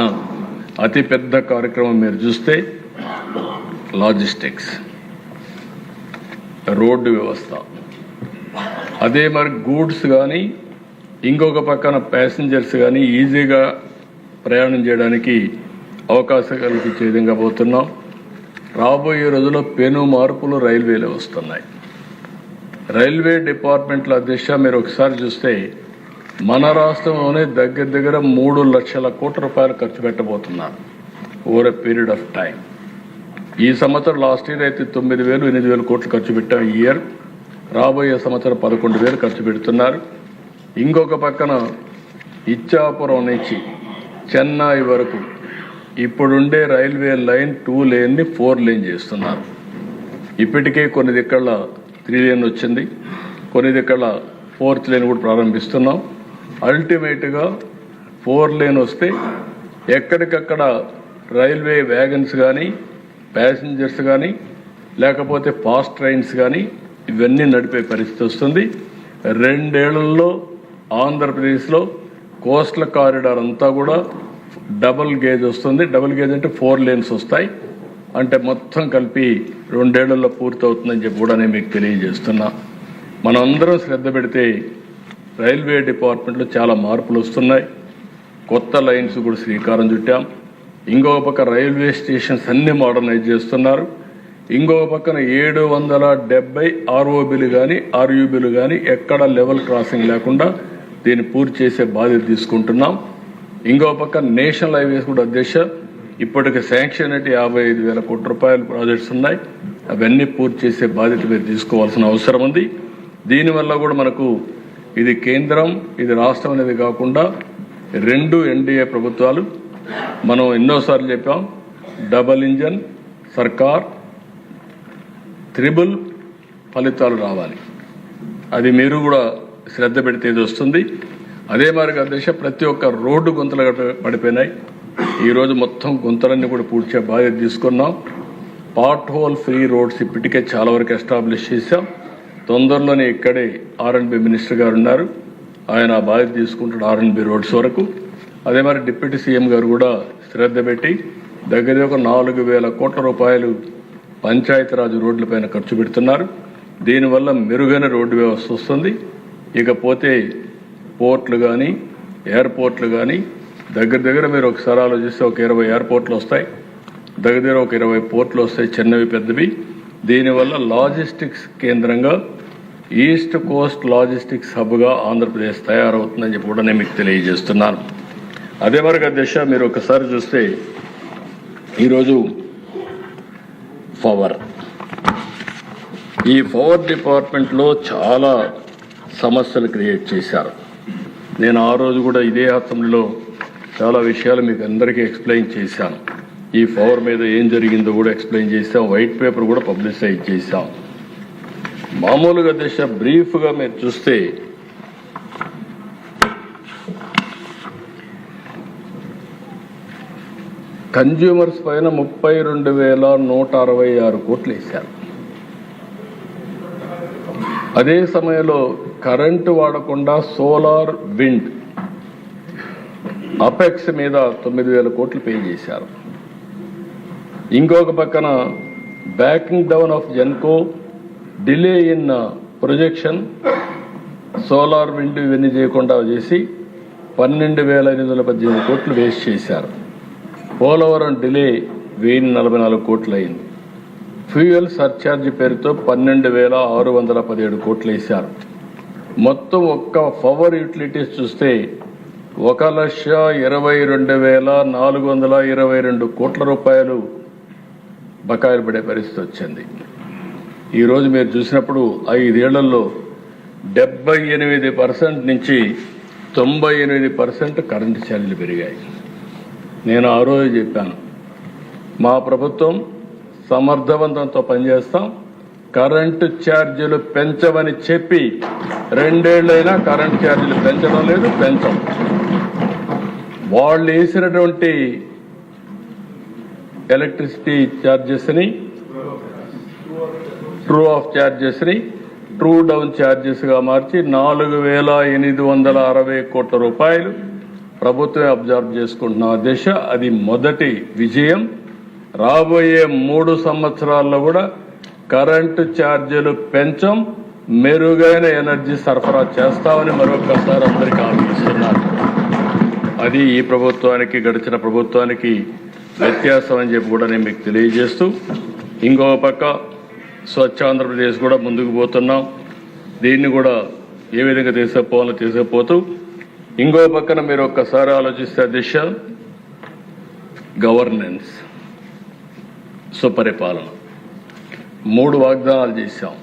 అతిపెద్ద కార్యక్రమం మీరు చూస్తే లాజిస్టిక్స్, రోడ్డు వ్యవస్థ, అదే మరి గూడ్స్ కానీ ఇంకొక పక్కన ప్యాసింజర్స్ కానీ ఈజీగా ప్రయాణం చేయడానికి అవకాశం కల్పించే విధంగా పోతున్నాం. రాబోయే రోజుల్లో పెను మార్పులు రైల్వేలో వస్తున్నాయి. రైల్వే డిపార్ట్మెంట్ల అధ్యక్ష మీరు ఒకసారి చూస్తే మన రాష్ట్రంలోనే దగ్గర 3 లక్షల కోట్ల రూపాయలు ఖర్చు పెట్టబోతున్నారు over a period of time. ఈ సంవత్సరం లాస్ట్ ఇయర్ అయితే 9,000, 8,000 కోట్లు ఖర్చు పెట్టాం. ఈ ఇయర్ రాబోయే సంవత్సరం 11,000 ఖర్చు పెడుతున్నారు. ఇంకొక పక్కన ఇచ్చాపురం నుంచి చెన్నై వరకు ఇప్పుడుండే రైల్వే లైన్ 2 లేన్ని 4 లేన్ చేస్తున్నారు. ఇప్పటికే కొన్ని దిక్కల 3 లేన్ వచ్చింది, కొన్ని దిక్కల 4th లేన్ కూడా ప్రారంభిస్తున్నాం. అల్టిమేట్గా 4 లేన్ వస్తే ఎక్కడికక్కడ రైల్వే వ్యాగన్స్ కానీ ప్యాసింజర్స్ కానీ లేకపోతే ఫాస్ట్ ట్రైన్స్ కానీ ఇవన్నీ నడిపే పరిస్థితి వస్తుంది. 2 ఏళ్లలో ఆంధ్రప్రదేశ్లో కోస్టల్ కారిడార్ అంతా కూడా డబుల్ గేజ్ వస్తుంది. డబుల్ గేజ్ అంటే 4 లేన్స్ వస్తాయి. అంటే మొత్తం కలిపి 2 ఏళ్లలో పూర్తవుతుందని చెప్పి కూడా నేను మీకు తెలియజేస్తున్నా. మనం అందరం శ్రద్ధ పెడితే రైల్వే డిపార్ట్మెంట్లో చాలా మార్పులు వస్తున్నాయి. కొత్త లైన్స్ కూడా శ్రీకారం చుట్టాం. ఇంకొక పక్క రైల్వే స్టేషన్స్ అన్ని మోడర్నైజ్ చేస్తున్నారు. ఇంకొక పక్కన 770 ఆర్ఓబీలు కానీ ఆర్యూబీలు కానీ ఎక్కడ లెవెల్ క్రాసింగ్ లేకుండా దీన్ని పూర్తి చేసే బాధ్యత తీసుకుంటున్నాం. ఇంకో పక్క నేషనల్ హైవేస్ కూడా అధ్యక్ష ఇప్పటికి శాంక్షన్ అయితే 55,000 కోట్ల రూపాయల ప్రాజెక్ట్స్ ఉన్నాయి. అవన్నీ పూర్తి చేసే బాధ్యత మీరు తీసుకోవాల్సిన అవసరం ఉంది. దీనివల్ల కూడా మనకు ఇది కేంద్రం ఇది రాష్ట్రం అనేది కాకుండా 2 ఎన్డీఏ ప్రభుత్వాలు, మనం ఎన్నోసార్లు చెప్పాం, డబల్ ఇంజన్ సర్కార్, త్రిబుల్ ఫలితాలు రావాలి. అది మీరు కూడా శ్రద్ధ పెడితే ఇది వస్తుంది. అదే మరి అధ్యక్ష ప్రతి ఒక్క రోడ్డు గుంతలు పడిపోయినాయి. ఈరోజు మొత్తం గుంతలన్నీ కూడా పూడ్చే బాధ్యత తీసుకున్నాం. పార్ట్ హోల్ ఫ్రీ రోడ్స్ ఇప్పటికే చాలా వరకు ఎస్టాబ్లిష్ చేశాం. తొందరలోనే ఇక్కడే ఆర్ఎండ్బి మినిస్టర్ గారు ఉన్నారు, ఆయన బాధ్యత తీసుకుంటాడు ఆర్ఎండ్బి రోడ్స్ వరకు. అదే మరి డిప్యూటీ సీఎం గారు కూడా శ్రద్ధ పెట్టి దగ్గర 4,000 కోట్ల రూపాయలు పంచాయతీరాజ్ రోడ్లపైన ఖర్చు పెడుతున్నారు. దీనివల్ల మెరుగైన రోడ్డు వ్యవస్థ వస్తుంది. ఇకపోతే పోర్ట్లు కానీ ఎయిర్పోర్ట్లు కానీ దగ్గర మీరు ఒకసారి ఆలోచిస్తే ఒక 20 ఎయిర్పోర్ట్లు వస్తాయి, దగ్గర ఒక 20 పోర్ట్లు వస్తాయి, చిన్నవి పెద్దవి. దీనివల్ల లాజిస్టిక్స్ కేంద్రంగా ఈస్ట్ కోస్ట్ లాజిస్టిక్స్ హబ్గా ఆంధ్రప్రదేశ్ తయారవుతుందని చెప్పి కూడా నేను మీకు తెలియజేస్తున్నాను. అదే వరకు అధ్యక్ష, మీరు ఒకసారి చూస్తే ఈరోజు ఈ పవర్ డిపార్ట్మెంట్లో చాలా సమస్యలు క్రియేట్ చేశారు. నేను ఆ రోజు కూడా ఇదే అసెంబ్లీలో చాలా విషయాలు మీకు అందరికీ ఎక్స్ప్లెయిన్ చేశాను. ఈ పవర్ మీద ఏం జరిగిందో కూడా ఎక్స్ప్లెయిన్ చేశాం, వైట్ పేపర్ కూడా పబ్లిసైజ్ చేశాం. మామూలుగా దశ బ్రీఫ్గా మీరు చూస్తే కన్జ్యూమర్స్ పైన 32,166 కోట్లు వేశారు. అదే సమయంలో కరెంటు వాడకుండా సోలార్, విండ్, అపెక్స్ మీద 9,000 కోట్లు పే చేశారు. ఇంకొక పక్కన backing down of Genco, delay in projection, solar, wind ఇవన్నీ చేయకుండా చేసి 12,518 కోట్లు వేస్ట్ చేశారు. పోలవరం డిలే 1,044 కోట్లు అయింది. ఫ్యూయల్ సర్ఛార్జ్ పేరుతో 12,617 కోట్లు వేశారు. మొత్తం ఒక్క పవర్ యూటిలిటీస్ చూస్తే 1,22,422 కోట్ల రూపాయలు బకాయిలు పడే పరిస్థితి వచ్చింది. ఈరోజు మీరు చూసినప్పుడు 5 ఏళ్లలో 78% నుంచి 98% కరెంటు ఛార్జీలు పెరిగాయి. నేను ఆ రోజు చెప్పాను, మా ప్రభుత్వం సమర్థవంతంతో పనిచేస్తాం, కరెంటు ఛార్జీలు పెంచమని చెప్పి 2 ఏళ్లైనా కరెంటు ఛార్జీలు పెంచడం లేదు, పెంచం. వాళ్ళు వేసినటువంటి ఎలక్ట్రిసిటీ ఛార్జెస్ని, ట్రూ ఆఫ్ ఛార్జెస్ని ట్రూ డౌన్ ఛార్జెస్గా మార్చి 4,860 కోట్ల రూపాయలు ప్రభుత్వమే అబ్జర్వ్ చేసుకుంటున్న దిశ. అది మొదటి విజయం. రాబోయే 3 సంవత్సరాల్లో కూడా కరెంటు ఛార్జీలు పెంచం, మెరుగైన ఎనర్జీ సరఫరా చేస్తామని మరొకసారి అందరికీ ఆలోచిస్తున్నారు. అది ఈ ప్రభుత్వానికి గడిచిన ప్రభుత్వానికి వ్యత్యాసం అని చెప్పి కూడా నేను మీకు తెలియజేస్తూ, ఇంకో పక్క స్వచ్ఛ ఆంధ్రప్రదేశ్ కూడా ముందుకు పోతున్నాం. దీన్ని కూడా ఏ విధంగా తీసుకుపోవాలో తీసుకుపోతూ, ఇంకో పక్కన మీరు ఒక్కసారి ఆలోచిస్తే దిశ గవర్నెన్స్, సుపరిపాలన 3 వాగ్దానాలు చేశాం.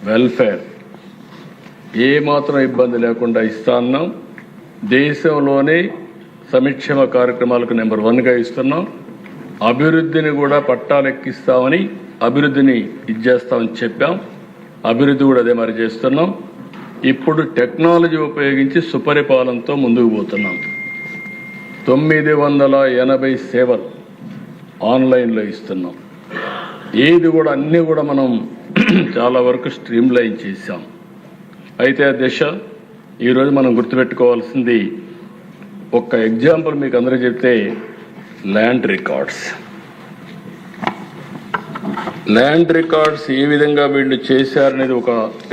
వెల్ఫేర్ ఏమాత్రం ఇబ్బంది లేకుండా ఇస్తా ఉన్నాం. దేశంలోనే సంక్షేమ కార్యక్రమాలకు నెంబర్ 1గా ఇస్తున్నాం. అభివృద్ధిని కూడా పట్టాలెక్కిస్తామని, అభివృద్ధిని ఇచ్చేస్తామని చెప్పాం. అభివృద్ధి కూడా అదే మరి చేస్తున్నాం. ఇప్పుడు టెక్నాలజీ ఉపయోగించి సుపరిపాలనతో ముందుకు పోతున్నాం. 980 సేవలు ఆన్లైన్లో ఇస్తున్నాం. ఏది కూడా అన్నీ కూడా మనం చాలా వరకు స్ట్రీమ్లైన్ చేశాం. అయితే ఆ దిశ ఈరోజు మనం గుర్తుపెట్టుకోవాల్సింది, ఒక్క ఎగ్జాంపుల్ మీకు అందరూ చెప్తే, ల్యాండ్ రికార్డ్స్ ఏ విధంగా వీళ్ళు చేశారనేది ఒక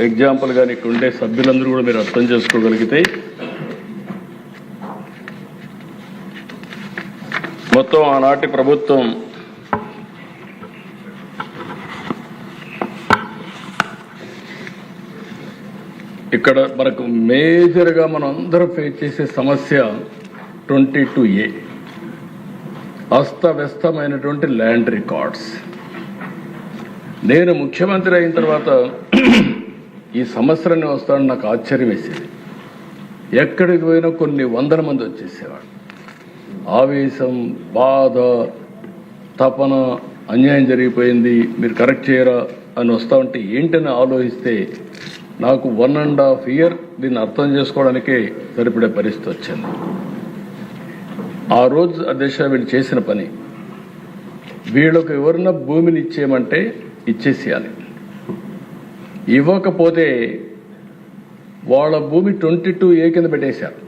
ఎగ్జాంపుల్గా నీకు ఉండే సభ్యులందరూ కూడా మీరు అర్థం చేసుకోగలిగితే, మొత్తం ఆనాటి ప్రభుత్వం ఇక్కడ మనకు మేజర్గా మనం అందరూ ఫేస్ చేసే సమస్య 22A, అస్తవ్యస్తమైనటువంటి ల్యాండ్ రికార్డ్స్. నేను ముఖ్యమంత్రి అయిన తర్వాత ఈ సమస్యలన్నీ వస్తాడని నాకు ఆశ్చర్యం వేసేది. ఎక్కడికి పోయినా కొన్ని 100 మంది వచ్చేసేవాడు. ఆవేశం, బాధ, తపన, అన్యాయం జరిగిపోయింది, మీరు కరెక్ట్ చేయరా అని వస్తా ఉంటే ఏంటని ఆలోచిస్తే నాకు 1.5 year దీన్ని అర్థం చేసుకోవడానికే సరిపడే పరిస్థితి వచ్చింది. ఆ రోజు అధ్యక్ష వీళ్ళు చేసిన పని, వీళ్ళకు ఎవరన్నా భూమిని ఇచ్చేయమంటే ఇచ్చేసేయాలి. ఇవ్వకపోతే వాళ్ళ భూమి 22A కింద పెట్టేశారు.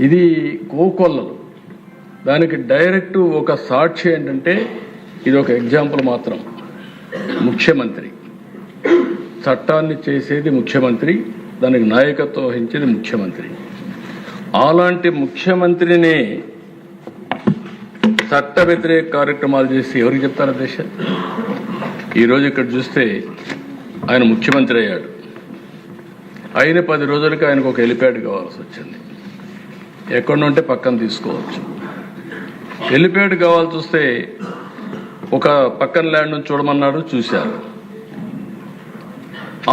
ఇది కోకొల్లలు. దానికి డైరెక్ట్ ఒక సాక్షి ఏంటంటే, ఇది ఒక ఎగ్జాంపుల్ మాత్రం. ముఖ్యమంత్రి చట్టాన్ని చేసేది ముఖ్యమంత్రి, దానికి నాయకత్వం వహించేది ముఖ్యమంత్రి. అలాంటి ముఖ్యమంత్రిని చట్ట వ్యతిరేక కార్యక్రమాలు చేసి ఎవరికి చెప్తారు దేశ? ఈరోజు ఇక్కడ చూస్తే ఆయన ముఖ్యమంత్రి అయ్యాడు. అయిన 10 రోజులకి ఆయనకు ఒక హెలిప్యాడ్ కావాల్సి వచ్చింది. ఎక్కడి నుంటే పక్కన తీసుకోవచ్చు. హెలిప్యాడ్ కావాల్సి వస్తే ఒక పక్కన ల్యాండ్ నుంచి చూడమన్నాడు, చూశారు.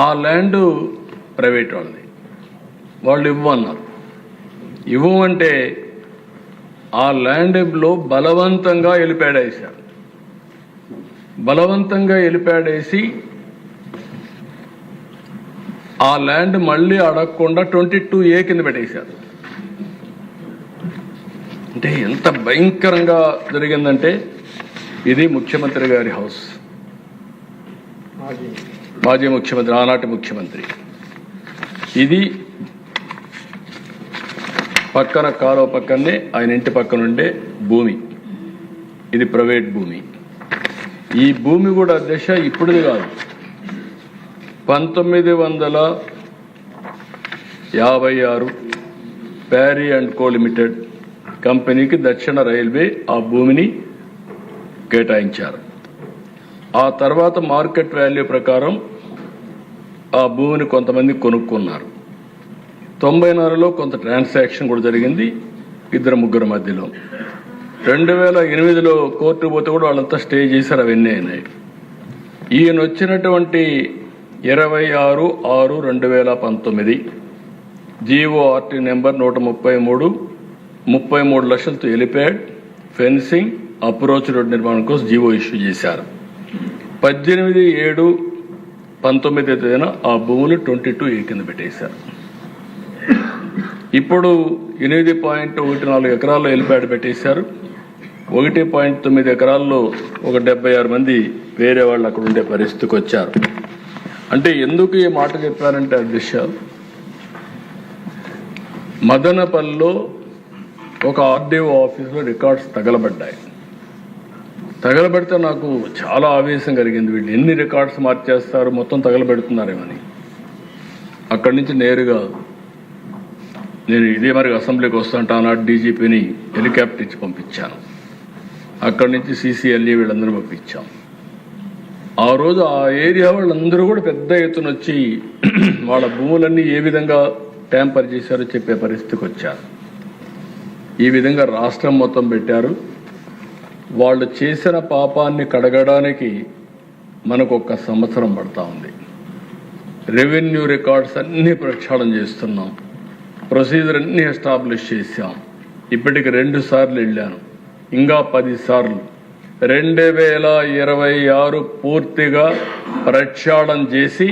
ఆ ల్యాండ్ ప్రైవేట్ వాళ్ళది. వాళ్ళు ఇవ్వమన్నారు. ఇవ్వమంటే ఆ ల్యాండ్లో బలవంతంగా హెలిప్యాడ్ వేశారు. బలవంతంగా హెలిప్యాడ్ వేసి ఆ ల్యాండ్ మళ్ళీ అడగకుండా 22A కింద పెట్టేశారు. అంటే ఎంత భయంకరంగా జరిగిందంటే, ఇది ముఖ్యమంత్రి గారి హౌస్. మాజీ ముఖ్యమంత్రి, ఆనాటి ముఖ్యమంత్రి. ఇది పక్కన కాలువ పక్కనే ఆయన ఇంటి పక్కన ఉండే భూమి. ఇది ప్రైవేట్ భూమి. ఈ భూమి కూడా అధ్యక్ష ఇప్పుడుది కాదు, 1956 ప్యారీ అండ్ కో లిమిటెడ్ కంపెనీకి దక్షిణ రైల్వే ఆ భూమిని కేటాయించారు. ఆ తర్వాత మార్కెట్ వాల్యూ ప్రకారం ఆ భూమిని కొంతమంది కొనుక్కున్నారు. 94లో కొంత ట్రాన్సాక్షన్ కూడా జరిగింది 2-3 మధ్యలో. 2008లో కోర్టు పోతే కూడా వాళ్ళంతా స్టే చేశారు, అవన్నీ అయినాయి. ఈయన వచ్చినటువంటి 26/6/2019 GORT నెంబర్ 133 33 లక్షలతో హెలిప్యాడ్, ఫెన్సింగ్, అప్రోచ్ రోడ్ నిర్మాణం కోసం జీవో ఇష్యూ చేశారు. 18/7/19 తేదీన ఆ భూములు 22A కింద పెట్టేశారు. ఇప్పుడు 8.14 ఎకరాల్లో హెలిప్యాడ్ పెట్టేశారు. 1.9 ఎకరాల్లో ఒక 76 మంది వేరే వాళ్ళు అక్కడ ఉండే పరిస్థితికి వచ్చారు. అంటే ఎందుకు ఈ మాట చెప్పారంటే అధ్యక్ష, మదనపల్లిలో ఒక RDO ఆఫీసులో రికార్డ్స్ తగలబడ్డాయి. తగలబెడితే నాకు చాలా ఆవేశం కలిగింది. వీళ్ళు ఎన్ని రికార్డ్స్ మార్చేస్తారు, మొత్తం తగలబెడుతున్నారేమని. అక్కడి నుంచి నేరుగా నేను ఇదే మరి అసెంబ్లీకి వస్తుంటా ఆనాడు DGPని హెలికాప్టర్ ఇచ్చి పంపించాను. అక్కడి నుంచి CCLE వీళ్ళందరూ పంపించాం. ఆ రోజు ఆ ఏరియా వాళ్ళందరూ కూడా పెద్ద ఎత్తున వచ్చి వాళ్ళ భూములన్నీ ఏ విధంగా ట్యాంపర్ చేశారో చెప్పే పరిస్థితికి వచ్చారు. ఈ విధంగా రాష్ట్రం మొత్తం పెట్టారు. వాళ్ళు చేసిన పాపాన్ని కడగడానికి మనకు 1 సంవత్సరం పడతా ఉంది. రెవెన్యూ రికార్డ్స్ అన్నీ ప్రక్షాళన చేస్తున్నాం. ప్రొసీజర్ అన్నీ ఎస్టాబ్లిష్ చేశాం. ఇప్పటికి 2 సార్లు వెళ్ళాను, ఇంకా 10 సార్లు. 2026 పూర్తిగా ప్రక్షాళన చేసి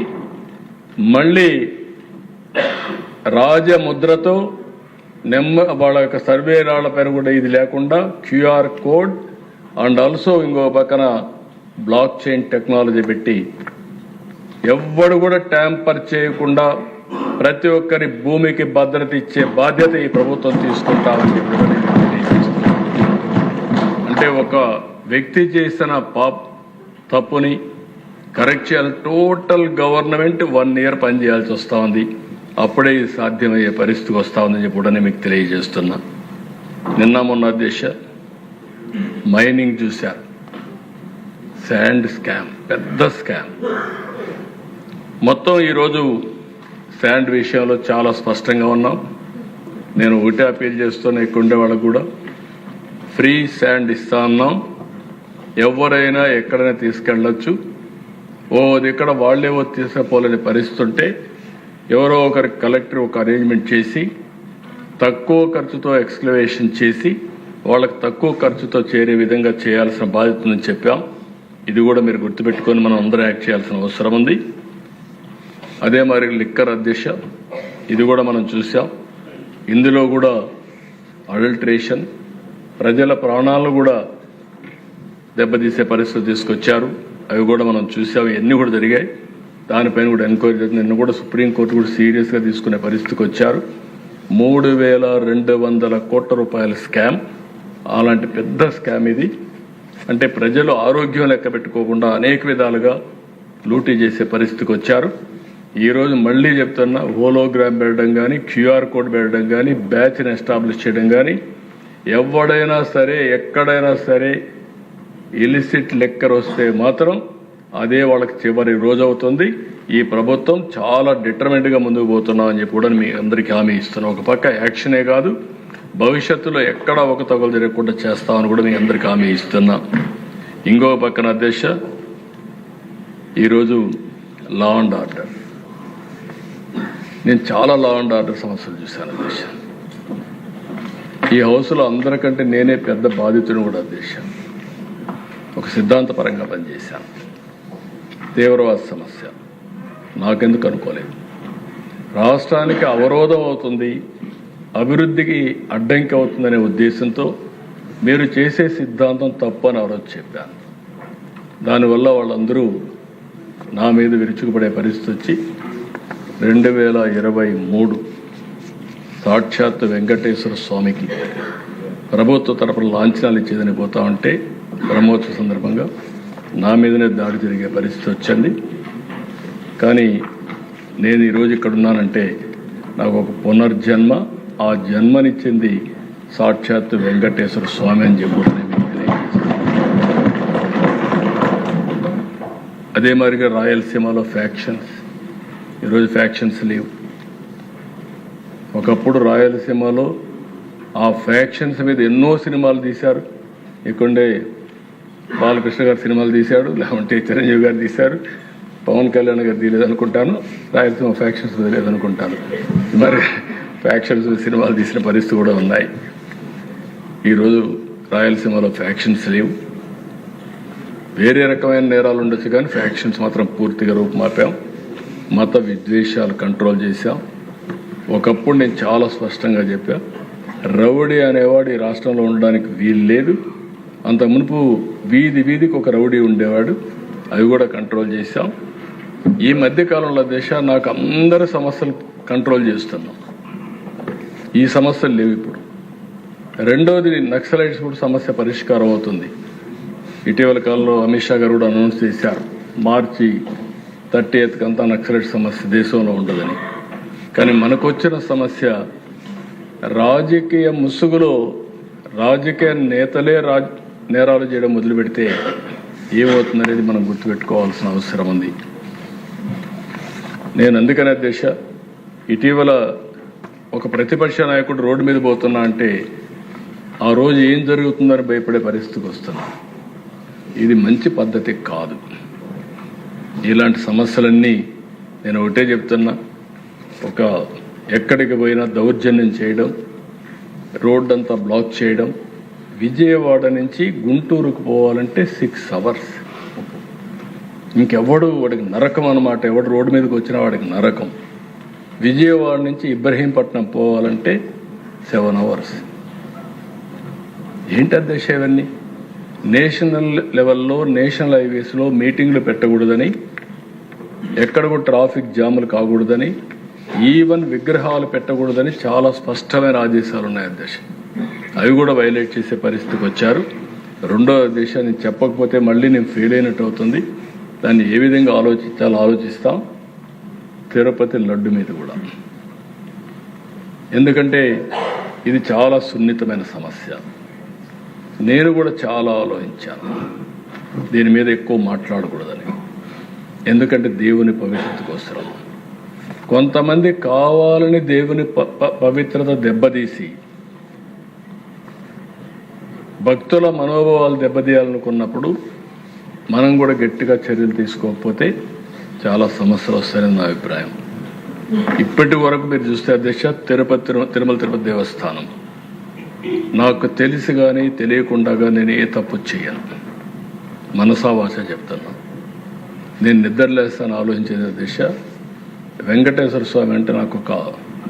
మళ్ళీ రాజముద్రతో వాళ్ళ యొక్క సర్వే రాళ్ల పైన కూడా ఇది లేకుండా QR కోడ్ అండ్ ఆల్సో ఇంకో పక్కన బ్లాక్ చైన్ టెక్నాలజీ పెట్టి ఎవ్వడు కూడా ట్యాంపర్ చేయకుండా ప్రతి ఒక్కరి భూమికి భద్రత ఇచ్చే బాధ్యత ఈ ప్రభుత్వం తీసుకుంటామని చెప్పి అంటే ఒక వ్యక్తి చేసిన తప్పుని కరెక్ట్ చేయాలి. టోటల్ గవర్నమెంట్ 1 ఇయర్ పనిచేయాల్సి వస్తూ ఉంది. అప్పుడే ఇది సాధ్యమయ్యే పరిస్థితికి వస్తూ ఉందని చెప్పి కూడా మీకు తెలియజేస్తున్నా. నిన్న మొన్న దేశ మైనింగ్ చూశారు, శాండ్ స్కామ్, పెద్ద స్కామ్. మొత్తం ఈరోజు శాండ్ విషయంలో చాలా స్పష్టంగా ఉన్నాం. నేను ఒకటే అపీల్ చేస్తున్నా, ఇక్కడ ఉండే వాళ్ళకు కూడా ఫ్రీ శాండ్ ఇస్తా ఉన్నాం. ఎవరైనా ఎక్కడైనా తీసుకెళ్ళొచ్చు. అది ఇక్కడ వాళ్ళేవో తీసుకుపోలేని పరిస్థితి ఉంటే ఎవరో ఒకరి కలెక్టర్ ఒక అరేంజ్మెంట్ చేసి తక్కువ ఖర్చుతో ఎక్స్కవేషన్ చేసి వాళ్ళకి తక్కువ ఖర్చుతో చేరే విధంగా చేయాల్సిన బాధ్యత ఉందని చెప్పాం. ఇది కూడా మీరు గుర్తుపెట్టుకొని మనం అందరూ యాక్ట్ చేయాల్సిన అవసరం ఉంది. అదే మరి లిక్కర్ అధ్యక్ష, ఇది కూడా మనం చూసాం. ఇందులో కూడా అడల్ట్రేషన్, ప్రజల ప్రాణాలను కూడా దెబ్బతీసే పరిస్థితి తీసుకొచ్చారు. అవి కూడా మనం చూసాం. ఇవన్నీ కూడా జరిగాయి. దానిపైన కూడా ఎంక్వైరీ జరిగింది. నిన్న కూడా సుప్రీంకోర్టు కూడా సీరియస్గా తీసుకునే పరిస్థితికి వచ్చారు. 3,200 కోట్ల రూపాయల స్కామ్. అలాంటి పెద్ద స్కామ్ ఇది. అంటే ప్రజలు ఆరోగ్యం లెక్క పెట్టుకోకుండా అనేక విధాలుగా లూటీ చేసే పరిస్థితికి వచ్చారు. ఈరోజు మళ్ళీ చెప్తున్నా, హోలోగ్రామ్ పెట్టడం కానీ, క్యూఆర్ కోడ్ పెట్టడం కానీ, బ్యాచ్ని ఎస్టాబ్లిష్ చేయడం కానీ, ఎవడైనా సరే ఎక్కడైనా సరే ఇలిసిట్ లెక్కర్ వస్తే మాత్రం అదే వాళ్ళకి చివరి రోజు అవుతుంది. ఈ ప్రభుత్వం చాలా డిటర్మెంట్గా ముందుకు పోతున్నామని చెప్పి కూడా మీ అందరికీ హామీ ఇస్తున్నాం. ఒక పక్క యాక్షనే కాదు, భవిష్యత్తులో ఎక్కడ ఒక తగులు జరగకుండా చేస్తామని కూడా మీ అందరికీ హామీ ఇస్తున్నా. ఇంకో పక్కన అధ్యక్ష, ఈరోజు లా అండ్ ఆర్డర్, నేను చాలా లా అండ్ ఆర్డర్ సమస్యలు చూశాను అధ్యక్ష. ఈ హౌస్లో అందరికంటే నేనే పెద్ద బాధితుని కూడా అధ్యక్ష. ఒక సిద్ధాంతపరంగా పనిచేశాను. తీవ్రవాద సమస్య నాకెందుకు అనుకోలేదు. రాష్ట్రానికి అవరోధం అవుతుంది, అభివృద్ధికి అడ్డంకి అవుతుందనే ఉద్దేశంతో మీరు చేసే సిద్ధాంతం తప్పు అని ఎవరో చెప్పాను. దానివల్ల వాళ్ళందరూ నా మీద విరుచుకుపడే పరిస్థితి వచ్చి 2023 సాక్షాత్ వెంకటేశ్వర స్వామికి ప్రభుత్వ తరపున లాంఛనాలు ఇచ్చేదని పోతా ఉంటే బ్రహ్మోత్సవ సందర్భంగా నా మీదనే దాడి జరిగే పరిస్థితి వచ్చింది. కానీ నేను ఈరోజు ఇక్కడ ఉన్నానంటే నాకు ఒక పునర్జన్మ, ఆ జన్మనిచ్చింది సాక్షాత్ వెంకటేశ్వర స్వామి అని చెప్పి అదే మాదిరిగా రాయలసీమలో ఫ్యాక్షన్స్, ఈరోజు ఫ్యాక్షన్స్ లేవు. ఒకప్పుడు రాయలసీమలో ఆ ఫ్యాక్షన్స్ మీద ఎన్నో సినిమాలు తీశారు. ఇక్కడే బాలకృష్ణ గారు సినిమాలు తీశాడు, లేకుంటే చిరంజీవి గారు తీశారు, పవన్ కళ్యాణ్ గారు తీయలేదనుకుంటాను, రాయలసీమ ఫ్యాక్షన్స్ మీద లేదనుకుంటాను. మరి ఫ్యాక్షన్స్ సినిమాలు తీసిన పరిస్థితి కూడా ఉన్నాయి. ఈరోజు రాయలసీమలో ఫ్యాక్షన్స్ లేవు. వేరే రకమైన నేరాలు ఉండొచ్చు కానీ ఫ్యాక్షన్స్ మాత్రం పూర్తిగా రూపుమాపాం. మత విద్వేషాలు కంట్రోల్ చేశాం. ఒకప్పుడు నేను చాలా స్పష్టంగా చెప్పా, రౌడీ అనేవాడు ఈ రాష్ట్రంలో ఉండడానికి వీలు లేదు. అంత మునుపు వీధికి ఒక రౌడీ ఉండేవాడు, అవి కూడా కంట్రోల్ చేశాం. ఈ మధ్యకాలంలో నాకు అందరి సమస్యలు కంట్రోల్ చేస్తున్నాం. ఈ సమస్యలు లేవు ఇప్పుడు. రెండోది, నక్సలైట్స్ కూడా సమస్య పరిష్కారం అవుతుంది. ఇటీవల కాలంలో అమిత్ షా గారు కూడా అనౌన్స్ చేశారు, మార్చి 30th కంతా నక్సలైట్ సమస్య దేశంలో ఉండదని. కానీ మనకు వచ్చిన సమస్య రాజకీయ ముసుగులో రాజకీయ నేతలే నేరాలు చేయడం మొదలు పెడితే ఏమవుతుందనేది మనం గుర్తుపెట్టుకోవాల్సిన అవసరం ఉంది. నేను అందుకనే అధ్యక్ష, ఇటీవల ఒక ప్రతిపక్ష నాయకుడు రోడ్డు మీద పోతున్నా అంటే ఆ రోజు ఏం జరుగుతుందని భయపడే పరిస్థితికి వస్తున్నా. ఇది మంచి పద్ధతి కాదు. ఇలాంటి సమస్యలన్నీ నేను ఒకటే చెప్తున్నా, ఒక ఎక్కడికి పోయినా దౌర్జన్యం చేయడం, రోడ్డు అంతా బ్లాక్ చేయడం. విజయవాడ నుంచి గుంటూరుకు పోవాలంటే 6 hours. ఇంకెవడు వాడికి నరకం అన్నమాట. ఎవడు రోడ్డు మీదకి వచ్చినా వాడికి నరకం. విజయవాడ నుంచి ఇబ్రహీంపట్నం పోవాలంటే 7 hours. ఏంటి అధ్యక్ష ఇవన్నీ? నేషనల్ లెవెల్లో నేషనల్ హైవేస్లో మీటింగ్లు పెట్టకూడదని, ఎక్కడ కూడా ట్రాఫిక్ జాములు కాకూడదని, ఈవెన్ విగ్రహాలు పెట్టకూడదని చాలా స్పష్టమైన ఆదేశాలు ఉన్నాయి అధ్యక్ష. అవి కూడా వైలేట్ చేసే పరిస్థితికి వచ్చారు. రెండో దేశాన్ని చెప్పకపోతే మళ్ళీ నేను ఫెయిల్ అయినట్టు అవుతుంది. దాన్ని ఏ విధంగా ఆలోచించాలో ఆలోచిస్తాం. తిరుపతి లడ్డు మీద కూడా, ఎందుకంటే ఇది చాలా సున్నితమైన సమస్య. నేను కూడా చాలా ఆలోచించాను దీని మీద ఎక్కువ మాట్లాడకూడదని. ఎందుకంటే దేవుని పవిత్రత కోసం కొంతమంది కావాలని దేవుని పవిత్రత దెబ్బతీసి భక్తుల మనోభావాలు దెబ్బతీయాలనుకున్నప్పుడు మనం కూడా గట్టిగా చర్యలు తీసుకోకపోతే చాలా సమస్యలు వస్తాయని నా అభిప్రాయం. ఇప్పటి వరకు మీరు చూస్తే అధ్యక్ష, తిరుమల తిరుపతి దేవస్థానం నాకు తెలిసి కానీ తెలియకుండా నేను ఏ తప్పు చేయను. మనసావాచ చెప్తున్నా. నేను నిద్రలేస్తాను ఆలోచించేది అధ్యక్ష, వెంకటేశ్వర స్వామి అంటే నాకు ఒక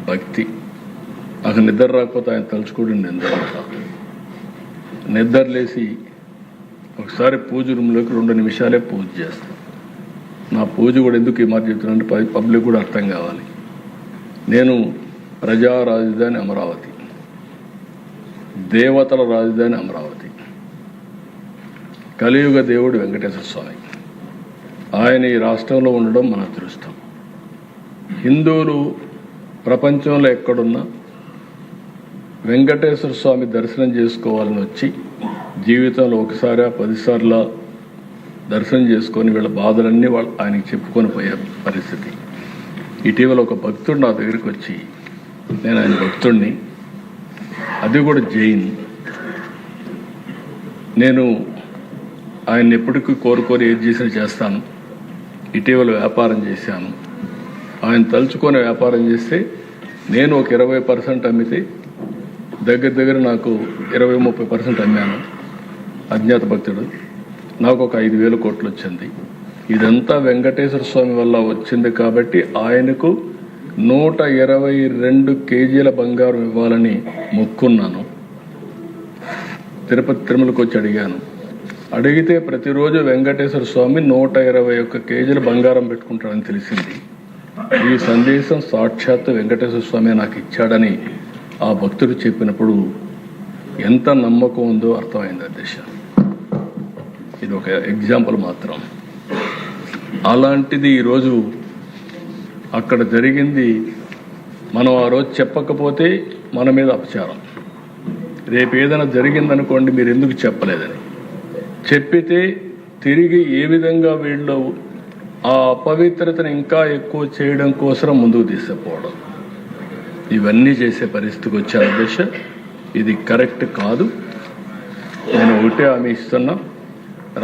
భక్తి. నాకు నిద్ర రాకపోతే ఆయన తలుచుకోవడం నిద్రలేసి ఒకసారి పూజ రూమ్లోకి 2 నిమిషాలే పూజ చేస్తాను. నా పూజ కూడా ఎందుకు ఈ మాట చెప్తున్నానంటే పబ్లిక్ కూడా అర్థం కావాలి. నేను ప్రజా రాజధాని అమరావతి, దేవతల రాజధాని అమరావతి, కలియుగ దేవుడు వెంకటేశ్వర స్వామి. ఆయన ఈ రాష్ట్రంలో ఉండడం మన అదృష్టం. హిందువులు ప్రపంచంలో ఎక్కడున్నా వెంకటేశ్వర స్వామి దర్శనం చేసుకోవాలని వచ్చి జీవితంలో ఒకసారి 10 సార్లు దర్శనం చేసుకొని వీళ్ళ బాధలన్నీ ఆయనకి చెప్పుకొని పోయే పరిస్థితి. ఇటీవల ఒక భక్తుడు నా దగ్గరికి వచ్చి, నేను ఆయన భక్తుడిని, అది కూడా జైన్, నేను ఆయన ఎప్పటికీ కోరుకొని ఏది చేసినా చేస్తాను, ఇటీవల వ్యాపారం చేశాను, ఆయన తలుచుకొని వ్యాపారం చేస్తే నేను ఒక 20% అమ్మితే దగ్గర నాకు 20-30% అమ్మాను. అజ్ఞాత భక్తుడు, నాకు ఒక 5,000 కోట్లు వచ్చింది. ఇదంతా వెంకటేశ్వర స్వామి వల్ల వచ్చింది కాబట్టి ఆయనకు 122 కేజీల బంగారం ఇవ్వాలని మొక్కున్నాను. తిరుమలకు వచ్చి అడిగితే ప్రతిరోజు వెంకటేశ్వర స్వామి 121 కేజీల బంగారం పెట్టుకుంటాడని తెలిసింది. ఈ సందేశం సాక్షాత్ వెంకటేశ్వర స్వామి నాకు ఇచ్చాడని ఆ భక్తుడు చెప్పినప్పుడు ఎంత నమ్మకం ఉందో అర్థమైంది అధ్యక్ష. ఇది ఒక ఎగ్జాంపుల్ మాత్రం. అలాంటిది ఈరోజు అక్కడ జరిగింది. మనం ఆ రోజు చెప్పకపోతే మన మీద అపచారం. రేపు ఏదైనా జరిగిందనుకోండి, మీరు ఎందుకు చెప్పలేదని చెప్పితే తిరిగి ఏ విధంగా వీళ్ళు ఆ అపవిత్రతను ఇంకా ఎక్కువ చేయడం కోసం ముందుకు తీసుకుపోవడం, ఇవన్నీ చేసే పరిస్థితికి వచ్చారు అధ్యక్ష. ఇది కరెక్ట్ కాదు. నేను ఒకటే హామీ ఇస్తున్నా,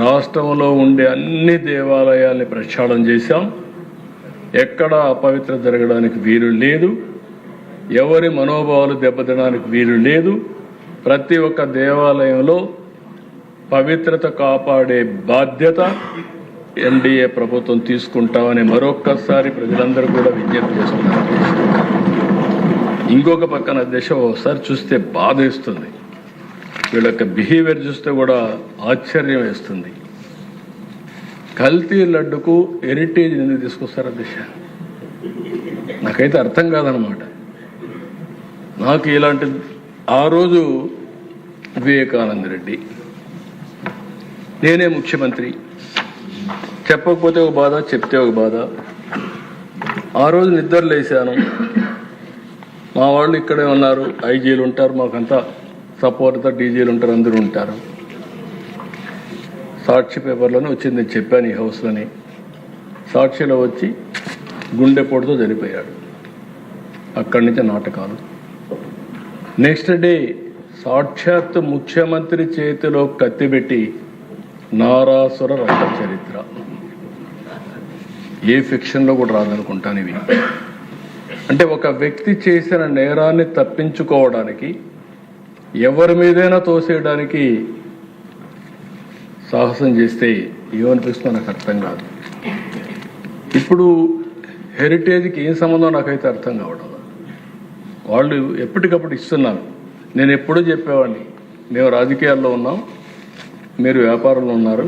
రాష్ట్రంలో ఉండే అన్ని దేవాలయాల్ని ప్రక్షాళన చేశాం. ఎక్కడ అపవిత్ర జరగడానికి వీలు లేదు, ఎవరి మనోభావాలు దెబ్బతినడానికి వీలు లేదు. ప్రతి ఒక్క దేవాలయంలో పవిత్రత కాపాడే బాధ్యత ఎన్డీఏ ప్రభుత్వం తీసుకుంటామని మరొక్కసారి ప్రజలందరూ కూడా విజ్ఞప్తి చేస్తున్నారు. ఇంకొక పక్కన అధ్యక్ష, ఒకసారి చూస్తే బాధ వేస్తుంది. వీళ్ళ యొక్క బిహేవియర్ చూస్తే కూడా ఆశ్చర్యం వేస్తుంది. కల్తీ లడ్డుకు హెరిటేజ్ ఎందుకు తీసుకొస్తారు అధ్యక్ష? నాకైతే అర్థం కాదనమాట. నాకు ఇలాంటి ఆ రోజు వివేకానంద రెడ్డి, నేనే ముఖ్యమంత్రి, చెప్పకపోతే ఒక బాధ, చెప్తే ఒక బాధ. ఆ రోజు నిద్ర లేశాను, మా వాళ్ళు ఇక్కడే ఉన్నారు, ఐజీలు ఉంటారు, మాకంతా సపోర్ట్తో డీజీలు ఉంటారు, అందరూ ఉంటారు. సాక్షి పేపర్లోనే వచ్చింది, నేను చెప్పాను ఈ హౌస్లోని. సాక్షిలో వచ్చి గుండెపోటుతో చనిపోయాడు. అక్కడి నుంచి నాటకాలు. నెక్స్ట్ డే సాక్షాత్ ముఖ్యమంత్రి చేతిలో కత్తిపెట్టి నారాసుర రక్త చరిత్ర. ఏ ఫిక్షన్లో కూడా రాదనుకుంటాను ఇవి. అంటే ఒక వ్యక్తి చేసిన నేరాన్ని తప్పించుకోవడానికి, ఎవరి మీదైనా తోసేయడానికి సాహసం చేస్తే ఏమనిపిస్తుందో నాకు అర్థం కాదు. ఇప్పుడు హెరిటేజ్కి ఏం సంబంధం నాకైతే అర్థం కావడం. వాళ్ళు ఎప్పటికప్పుడు ఇస్తున్నారు. నేను ఎప్పుడూ చెప్పేవాడిని, మేము రాజకీయాల్లో ఉన్నాం, మీరు వ్యాపారంలో ఉన్నారు.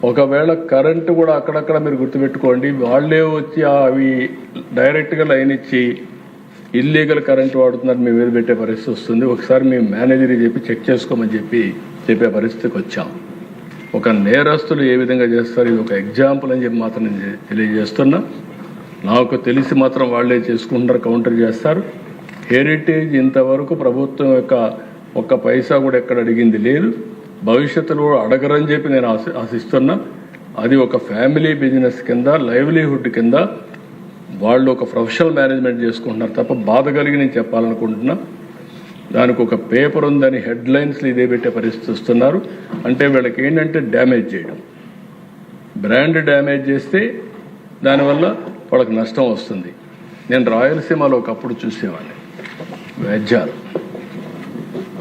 ఒకవేళ కరెంటు కూడా అక్కడక్కడ మీరు గుర్తుపెట్టుకోండి, వాళ్ళే వచ్చి అవి డైరెక్ట్గా లైన్ ఇచ్చి ఇల్లీగల్ కరెంటు వాడుతున్నారు, మీ మీద పెట్టే పరిస్థితి వస్తుంది. ఒకసారి మేము మేనేజర్కి చెప్పి చెక్ చేసుకోమని చెప్పే పరిస్థితికి వచ్చాం. ఒక నేరస్తులు ఏ విధంగా చేస్తారు, ఇది ఒక ఎగ్జాంపుల్ అని చెప్పి మాత్రం నేను తెలియజేస్తున్నా. నాకు తెలిసి మాత్రం వాళ్ళే చేసుకుంటారు, కౌంటర్ చేస్తారు. హెరిటేజ్ ఇంతవరకు ప్రభుత్వం యొక్క ఒక్క పైసా కూడా ఎక్కడ అడిగింది లేదు, భవిష్యత్తులో అడగరని చెప్పి నేను ఆశిస్తున్నా. అది ఒక ఫ్యామిలీ బిజినెస్ కింద, లైవ్లీహుడ్ కింద వాళ్ళు ఒక ప్రొఫెషనల్ మేనేజ్మెంట్ చేసుకుంటున్నారు తప్ప బాధ కలిగి నేను చెప్పాలనుకుంటున్నా. దానికి ఒక పేపర్ ఉందని హెడ్లైన్స్లు ఇదే పెట్టే పరిస్థితి వస్తున్నారు. అంటే వీళ్ళకి ఏంటంటే డ్యామేజ్ చేయడం, బ్రాండ్ డ్యామేజ్ చేస్తే దానివల్ల వాళ్ళకి నష్టం వస్తుంది. నేను రాయలసీమలో ఒకప్పుడు చూసేవాడిని, వేద్యాలు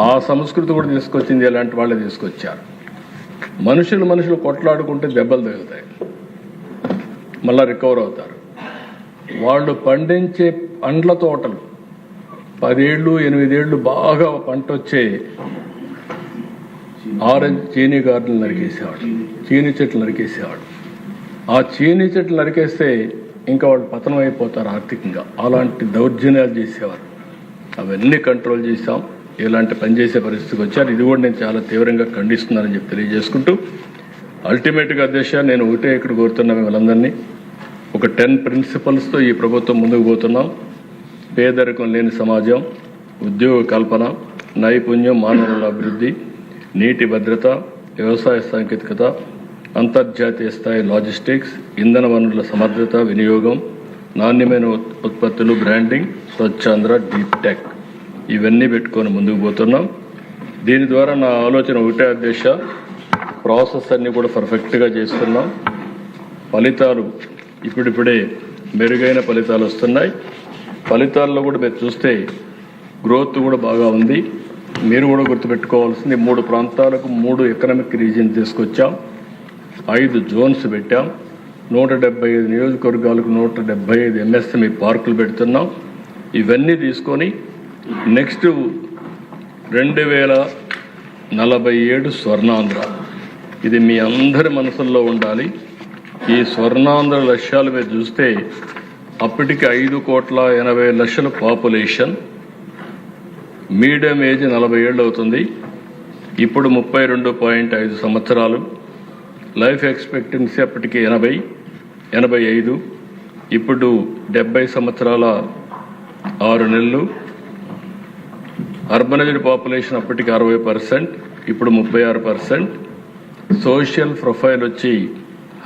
ఆ సంస్కృతి కూడా తీసుకొచ్చింది ఎలాంటి వాళ్ళే తీసుకొచ్చారు. మనుషులు కొట్లాడుకుంటే దెబ్బలు తగులుతాయి, మళ్ళా రికవర్ అవుతారు. వాళ్ళు పండించే పండ్ల తోటలు 10 ఏళ్ళు 8 ఏళ్ళు బాగా పంట వచ్చే ఆరెంజ్ చీనీ గార్డెన్లు నరికేసేవాడు, చీనీ చెట్లు నరికేసేవాడు. ఆ చీనీ చెట్లు నరికేస్తే ఇంకా వాళ్ళు పతనం అయిపోతారు ఆర్థికంగా. అలాంటి దౌర్జన్యాలు చేసేవారు. అవన్నీ కంట్రోల్ చేశాం. ఇలాంటి పనిచేసే పరిస్థితికి వచ్చారు. ఇది కూడా నేను చాలా తీవ్రంగా ఖండిస్తున్నానని చెప్పి తెలియజేసుకుంటూ, అల్టిమేట్గా అధ్యక్ష నేను ఒకటే ఇక్కడ కోరుతున్నా మిమ్మల్ందరినీ, ఒక 10 ప్రిన్సిపల్స్తో ఈ ప్రభుత్వం ముందుకు పోతున్నాం. పేదరికం లేని సమాజం, ఉద్యోగ కల్పన, నైపుణ్యం, మానవుల అభివృద్ధి, నీటి భద్రత, వ్యవసాయ సాంకేతికత, అంతర్జాతీయ స్థాయి లాజిస్టిక్స్, ఇంధన వనరుల సమర్థత, వినియోగం, నాణ్యమైన ఉత్పత్తులు, బ్రాండింగ్, స్వచ్ఛాంధ్ర, డీప్ టెక్ ఇవన్నీ పెట్టుకొని ముందుకు పోతున్నాం. దీని ద్వారా నా ఆలోచన ఒకటే అధ్యక్ష, ప్రాసెస్ అన్నీ కూడా పర్ఫెక్ట్గా చేస్తున్నాం. ఫలితాలు ఇప్పుడిప్పుడే మెరుగైన ఫలితాలు వస్తున్నాయి. ఫలితాల్లో కూడా మీరు చూస్తే గ్రోత్ కూడా బాగా ఉంది. మీరు కూడా గుర్తుపెట్టుకోవాల్సింది 3 ప్రాంతాలకు 3 ఎకనామిక్ రీజియన్ తీసుకొచ్చాం, 5 జోన్స్ పెట్టాం, 175 నియోజకవర్గాలకు 175 ఎంఎస్ఎంఈ పార్కులు పెడుతున్నాం. ఇవన్నీ తీసుకొని నెక్స్ట్ 2047 స్వర్ణాంధ్ర, ఇది మీ అందరి మనసుల్లో ఉండాలి. ఈ స్వర్ణాంధ్ర లక్ష్యాలు మీరు చూస్తే అప్పటికి 5,80,00,000 పాపులేషన్, మీడియం ఏజ్ 40 ఏళ్ళు అవుతుంది. ఇప్పుడు 32.5 సంవత్సరాలు, లైఫ్ ఎక్స్పెక్టెన్సీ అప్పటికి 85, ఇప్పుడు 70 సంవత్సరాల 6 నెలలు. అర్బనైజ్డ్ పాపులేషన్ అప్పటికి 60%, ఇప్పుడు 36%. సోషల్ ప్రొఫైల్ వచ్చి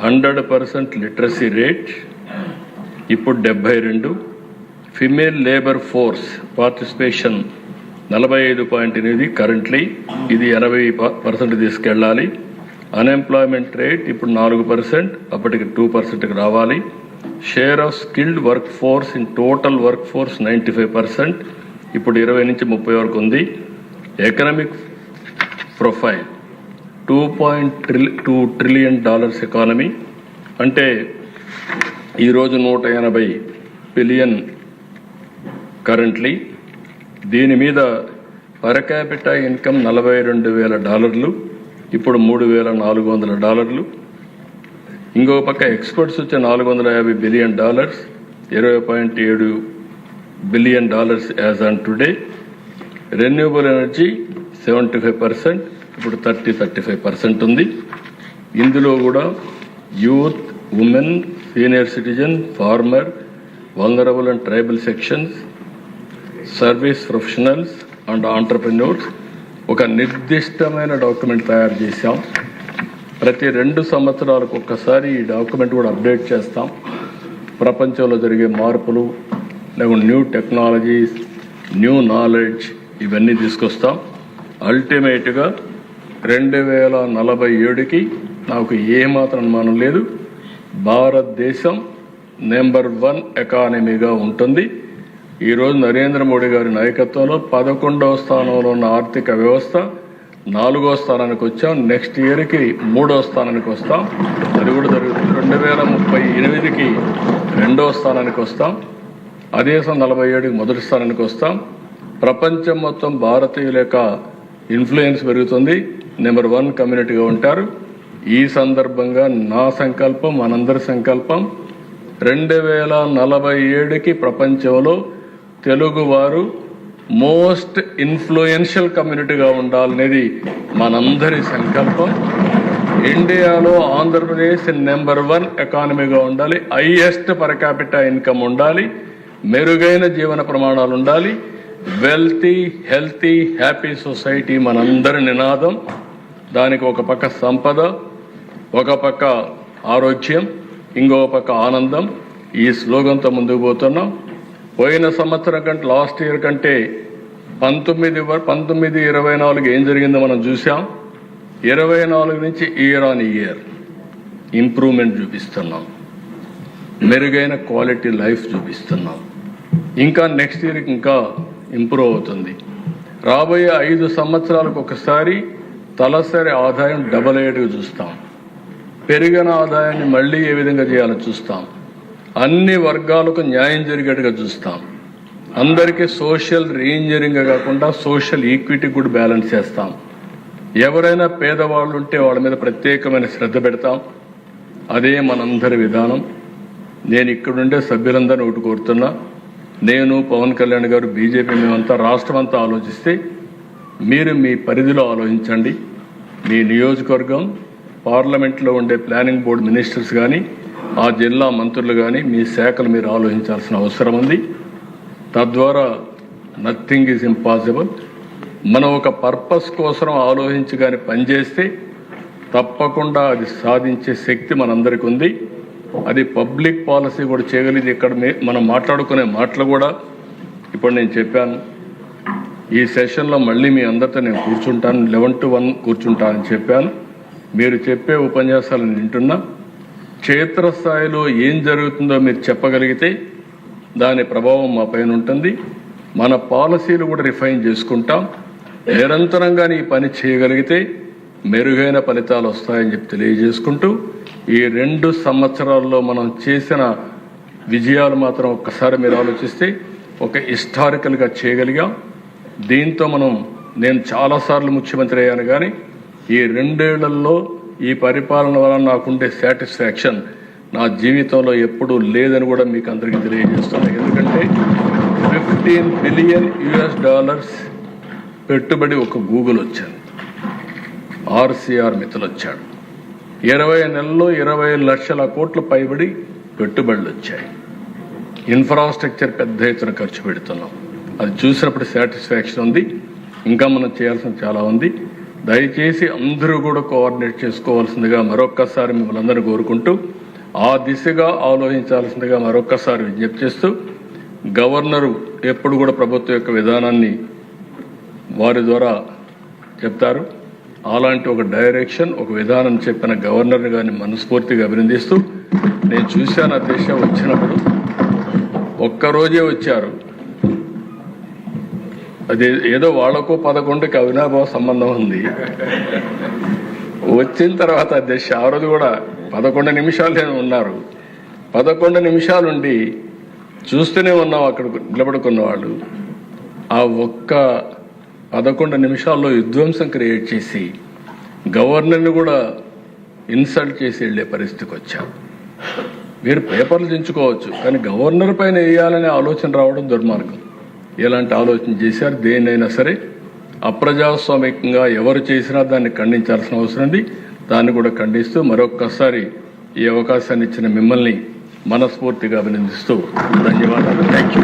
100% లిటరసీ రేట్, ఇప్పుడు 72. Female labour force participation 45.8 currently, ఇది 80% తీసుకెళ్ళాలి. అన్ఎంప్లాయ్మెంట్ రేట్ ఇప్పుడు 4%, అప్పటికి 2%కి రావాలి. Share of skilled work force in total work force 95%, ఇప్పుడు 20 నుంచి 30 వరకు ఉంది. ఎకనామిక్ ప్రొఫైల్ $2.2 ట్రిలియన్ ఎకానమీ, అంటే ఈరోజు 180 బిలియన్ కరెంట్లీ. దీని మీద పర్ క్యాపిటా ఇన్కమ్ $42,000, ఇప్పుడు $3,400. ఇంకో పక్క ఎక్స్పోర్ట్స్ వచ్చే $450 billion, $20.7 billion as on today. Renewable energy 75%, ఇప్పుడు 35% ఉంది. ఇందులో కూడా youth, women, senior citizen, farmer, vulnerable and tribal sections, service professionals and entrepreneurs ఒక నిర్దిష్టమైన డాక్యుమెంట్ తయారు చేశాం. ప్రతి 2 సంవత్సరాలకు ఒక్కసారి ఈ డాక్యుమెంట్ కూడా అప్డేట్ చేస్తాం. ప్రపంచంలో జరిగే మార్పులు, లేకుంటే న్యూ టెక్నాలజీస్, న్యూ నాలెడ్జ్ ఇవన్నీ తీసుకొస్తాం. అల్టిమేట్గా 2047కి నాకు ఏమాత్రం అనుమానం లేదు, భారతదేశం నెంబర్ 1 ఎకానమీగా ఉంటుంది. ఈరోజు నరేంద్ర మోడీ గారి నాయకత్వంలో 11వ స్థానంలో ఉన్న ఆర్థిక వ్యవస్థ 4వ స్థానానికి వచ్చాం. నెక్స్ట్ ఇయర్కి 3వ స్థానానికి వస్తాం. అది కూడా జరుగుతుంది. 2038కి 2వ స్థానానికి వస్తాం. అదే 47కి 1వ స్థానానికి వస్తాం. ప్రపంచం మొత్తం భారతీయుల యొక్క ఇన్ఫ్లుయెన్స్ పెరుగుతుంది, నెంబర్ 1 కమ్యూనిటీగా ఉంటారు. ఈ సందర్భంగా నా సంకల్పం, మనందరి సంకల్పం 2047కి ప్రపంచంలో తెలుగువారు మోస్ట్ ఇన్ఫ్లుయెన్షియల్ కమ్యూనిటీగా ఉండాలనేది మనందరి సంకల్పం. ఇండియాలో ఆంధ్రప్రదేశ్ నెంబర్ 1 ఎకానమీగా ఉండాలి, హైయెస్ట్ పర్ క్యాపిటా ఇన్కమ్ ఉండాలి, మెరుగైన జీవన ప్రమాణాలు ఉండాలి, వెల్తీ, హెల్తీ, హ్యాపీ సొసైటీ మనందరి నినాదం. దానికి ఒక పక్క సంపద, ఒక పక్క ఆరోగ్యం, ఇంకో పక్క ఆనందం. ఈ స్లోగన్తో ముందుకు పోతున్నాం. పోయిన సంవత్సరం కంటే, లాస్ట్ ఇయర్ కంటే 19-24 ఏం జరిగిందో మనం చూసాం. 24 నుంచి ఇయర్ ఆన్ ఇయర్ ఇంప్రూవ్మెంట్ చూపిస్తున్నాం, మెరుగైన క్వాలిటీ లైఫ్ చూపిస్తున్నాం. ఇంకా నెక్స్ట్ ఇయర్కి ఇంకా ఇంప్రూవ్ అవుతుంది. రాబోయే 5 సంవత్సరాలకు ఒకసారి తలసరి ఆదాయం డబల్ అయ్యేట్టుగా చూస్తాం. పెరిగిన ఆదాయాన్ని మళ్ళీ ఏ విధంగా చేయాలో చూస్తాం. అన్ని వర్గాలకు న్యాయం జరిగేట్టుగా చూస్తాం. అందరికీ సోషల్ రీఇంజనీరింగ్ కాకుండా సోషల్ ఈక్విటీ కూడా బ్యాలెన్స్ చేస్తాం. ఎవరైనా పేదవాళ్ళు ఉంటే వాళ్ళ మీద ప్రత్యేకమైన శ్రద్ధ పెడతాం. అదే మనందరి విధానం. నేను ఇక్కడుండే సభ్యులందరినీ ఒకటి కోరుతున్నా, నేను, పవన్ కళ్యాణ్ గారు, బీజేపీ, మేమంతా రాష్ట్రం అంతా ఆలోచిస్తే మీరు మీ పరిధిలో ఆలోచించండి. మీ నియోజకవర్గం, పార్లమెంట్లో ఉండే ప్లానింగ్ బోర్డు మినిస్టర్స్ కానీ, ఆ జిల్లా మంత్రులు కానీ మీ శాఖలు మీరు ఆలోచించాల్సిన అవసరం ఉంది. తద్వారా నథింగ్ ఈజ్ ఇంపాసిబుల్. మనం ఒక పర్పస్ కోసం ఆలోచించి కానీ పనిచేస్తే తప్పకుండా అది సాధించే శక్తి మనందరికీ ఉంది. అది పబ్లిక్ పాలసీ కూడా చేయగలిగింది. ఇక్కడ మనం మాట్లాడుకునే మాటలు కూడా ఇప్పుడు నేను చెప్పాను. ఈ సెషన్లో మళ్ళీ మీ అందరితో నేను కూర్చుంటాను, 11 to 1 కూర్చుంటానని చెప్పాను. మీరు చెప్పే ఉపన్యాసాలను వింటున్నా. క్షేత్రస్థాయిలో ఏం జరుగుతుందో మీరు చెప్పగలిగితే దాని ప్రభావం మా పైన ఉంటుంది. మన పాలసీలు కూడా రిఫైన్ చేసుకుంటాం. నిరంతరంగా ఈ పని చేయగలిగితే మెరుగైన ఫలితాలు వస్తాయని చెప్పి తెలియజేసుకుంటూ, ఈ 2 సంవత్సరాల్లో మనం చేసిన విజయాలు మాత్రం ఒక్కసారి మీరు ఆలోచిస్తే ఒక హిస్టారికల్గా చేయగలిగాం. దీంతో నేను చాలాసార్లు ముఖ్యమంత్రి అయ్యాను, కానీ ఈ 2 ఏళ్లలో ఈ పరిపాలన వల్ల నాకుండే సాటిస్ఫాక్షన్ నా జీవితంలో ఎప్పుడూ లేదని కూడా మీకు అందరికీ తెలియజేస్తున్నాను. ఎందుకంటే $15 బిలియన్ పెట్టుబడి ఒక గూగుల్ వచ్చాను, ఆర్సీఆర్ మిత్రులు వచ్చాడు. 20 నెలల్లో 20 లక్షల కోట్ల పైబడి పెట్టుబడులు వచ్చాయి. ఇన్ఫ్రాస్ట్రక్చర్ పెద్ద ఎత్తున ఖర్చు పెడుతున్నాం. అది చూసినప్పుడు సాటిస్ఫాక్షన్ ఉంది. ఇంకా మనం చేయాల్సిన చాలా ఉంది. దయచేసి అందరూ కూడా కోఆర్డినేట్ చేసుకోవాల్సిందిగా మరొక్కసారి మిమ్మల్ని అందరూ కోరుకుంటూ, ఆ దిశగా ఆలోచించాల్సిందిగా మరొక్కసారి విజ్ఞప్తి చేస్తూ, గవర్నరు ఎప్పుడు కూడా ప్రభుత్వం యొక్క విధానాన్ని వారి ద్వారా చెప్తారు. అలాంటి ఒక డైరెక్షన్, ఒక విధానం చెప్పిన గవర్నర్ని కానీ మనస్ఫూర్తిగా అభినందిస్తూ, నేను చూశాను ఆ దేశ వచ్చినప్పుడు ఒక్కరోజే వచ్చారు. అది ఏదో వాళ్లకు 11కి అవినాభావ సంబంధం ఉంది. వచ్చిన తర్వాత అధ్యక్ష ఆ రోజు కూడా 11 నిమిషాలు ఉన్నారు. 11 నిమిషాలుండి చూస్తూనే ఉన్నాం అక్కడ నిలబడుకున్న వాళ్ళు. ఆ ఒక్క 11 నిమిషాల్లో విధ్వంసం క్రియేట్ చేసి గవర్నర్ని కూడా ఇన్సల్ట్ చేసి వెళ్ళే పరిస్థితికి వచ్చారు. మీరు పేపర్లు దించుకోవచ్చు, కానీ గవర్నర్ పైన వేయాలనే ఆలోచన రావడం దుర్మార్గం. ఎలాంటి ఆలోచన చేశారు? దేన్నైనా సరే అప్రజాస్వామికంగా ఎవరు చేసినా దాన్ని ఖండించాల్సిన అవసరం ఉంది. దాన్ని కూడా ఖండిస్తూ మరొక్కసారి ఈ అవకాశాన్ని ఇచ్చిన మిమ్మల్ని మనస్ఫూర్తిగా అభినందిస్తూ ధన్యవాదాలు. Thank you.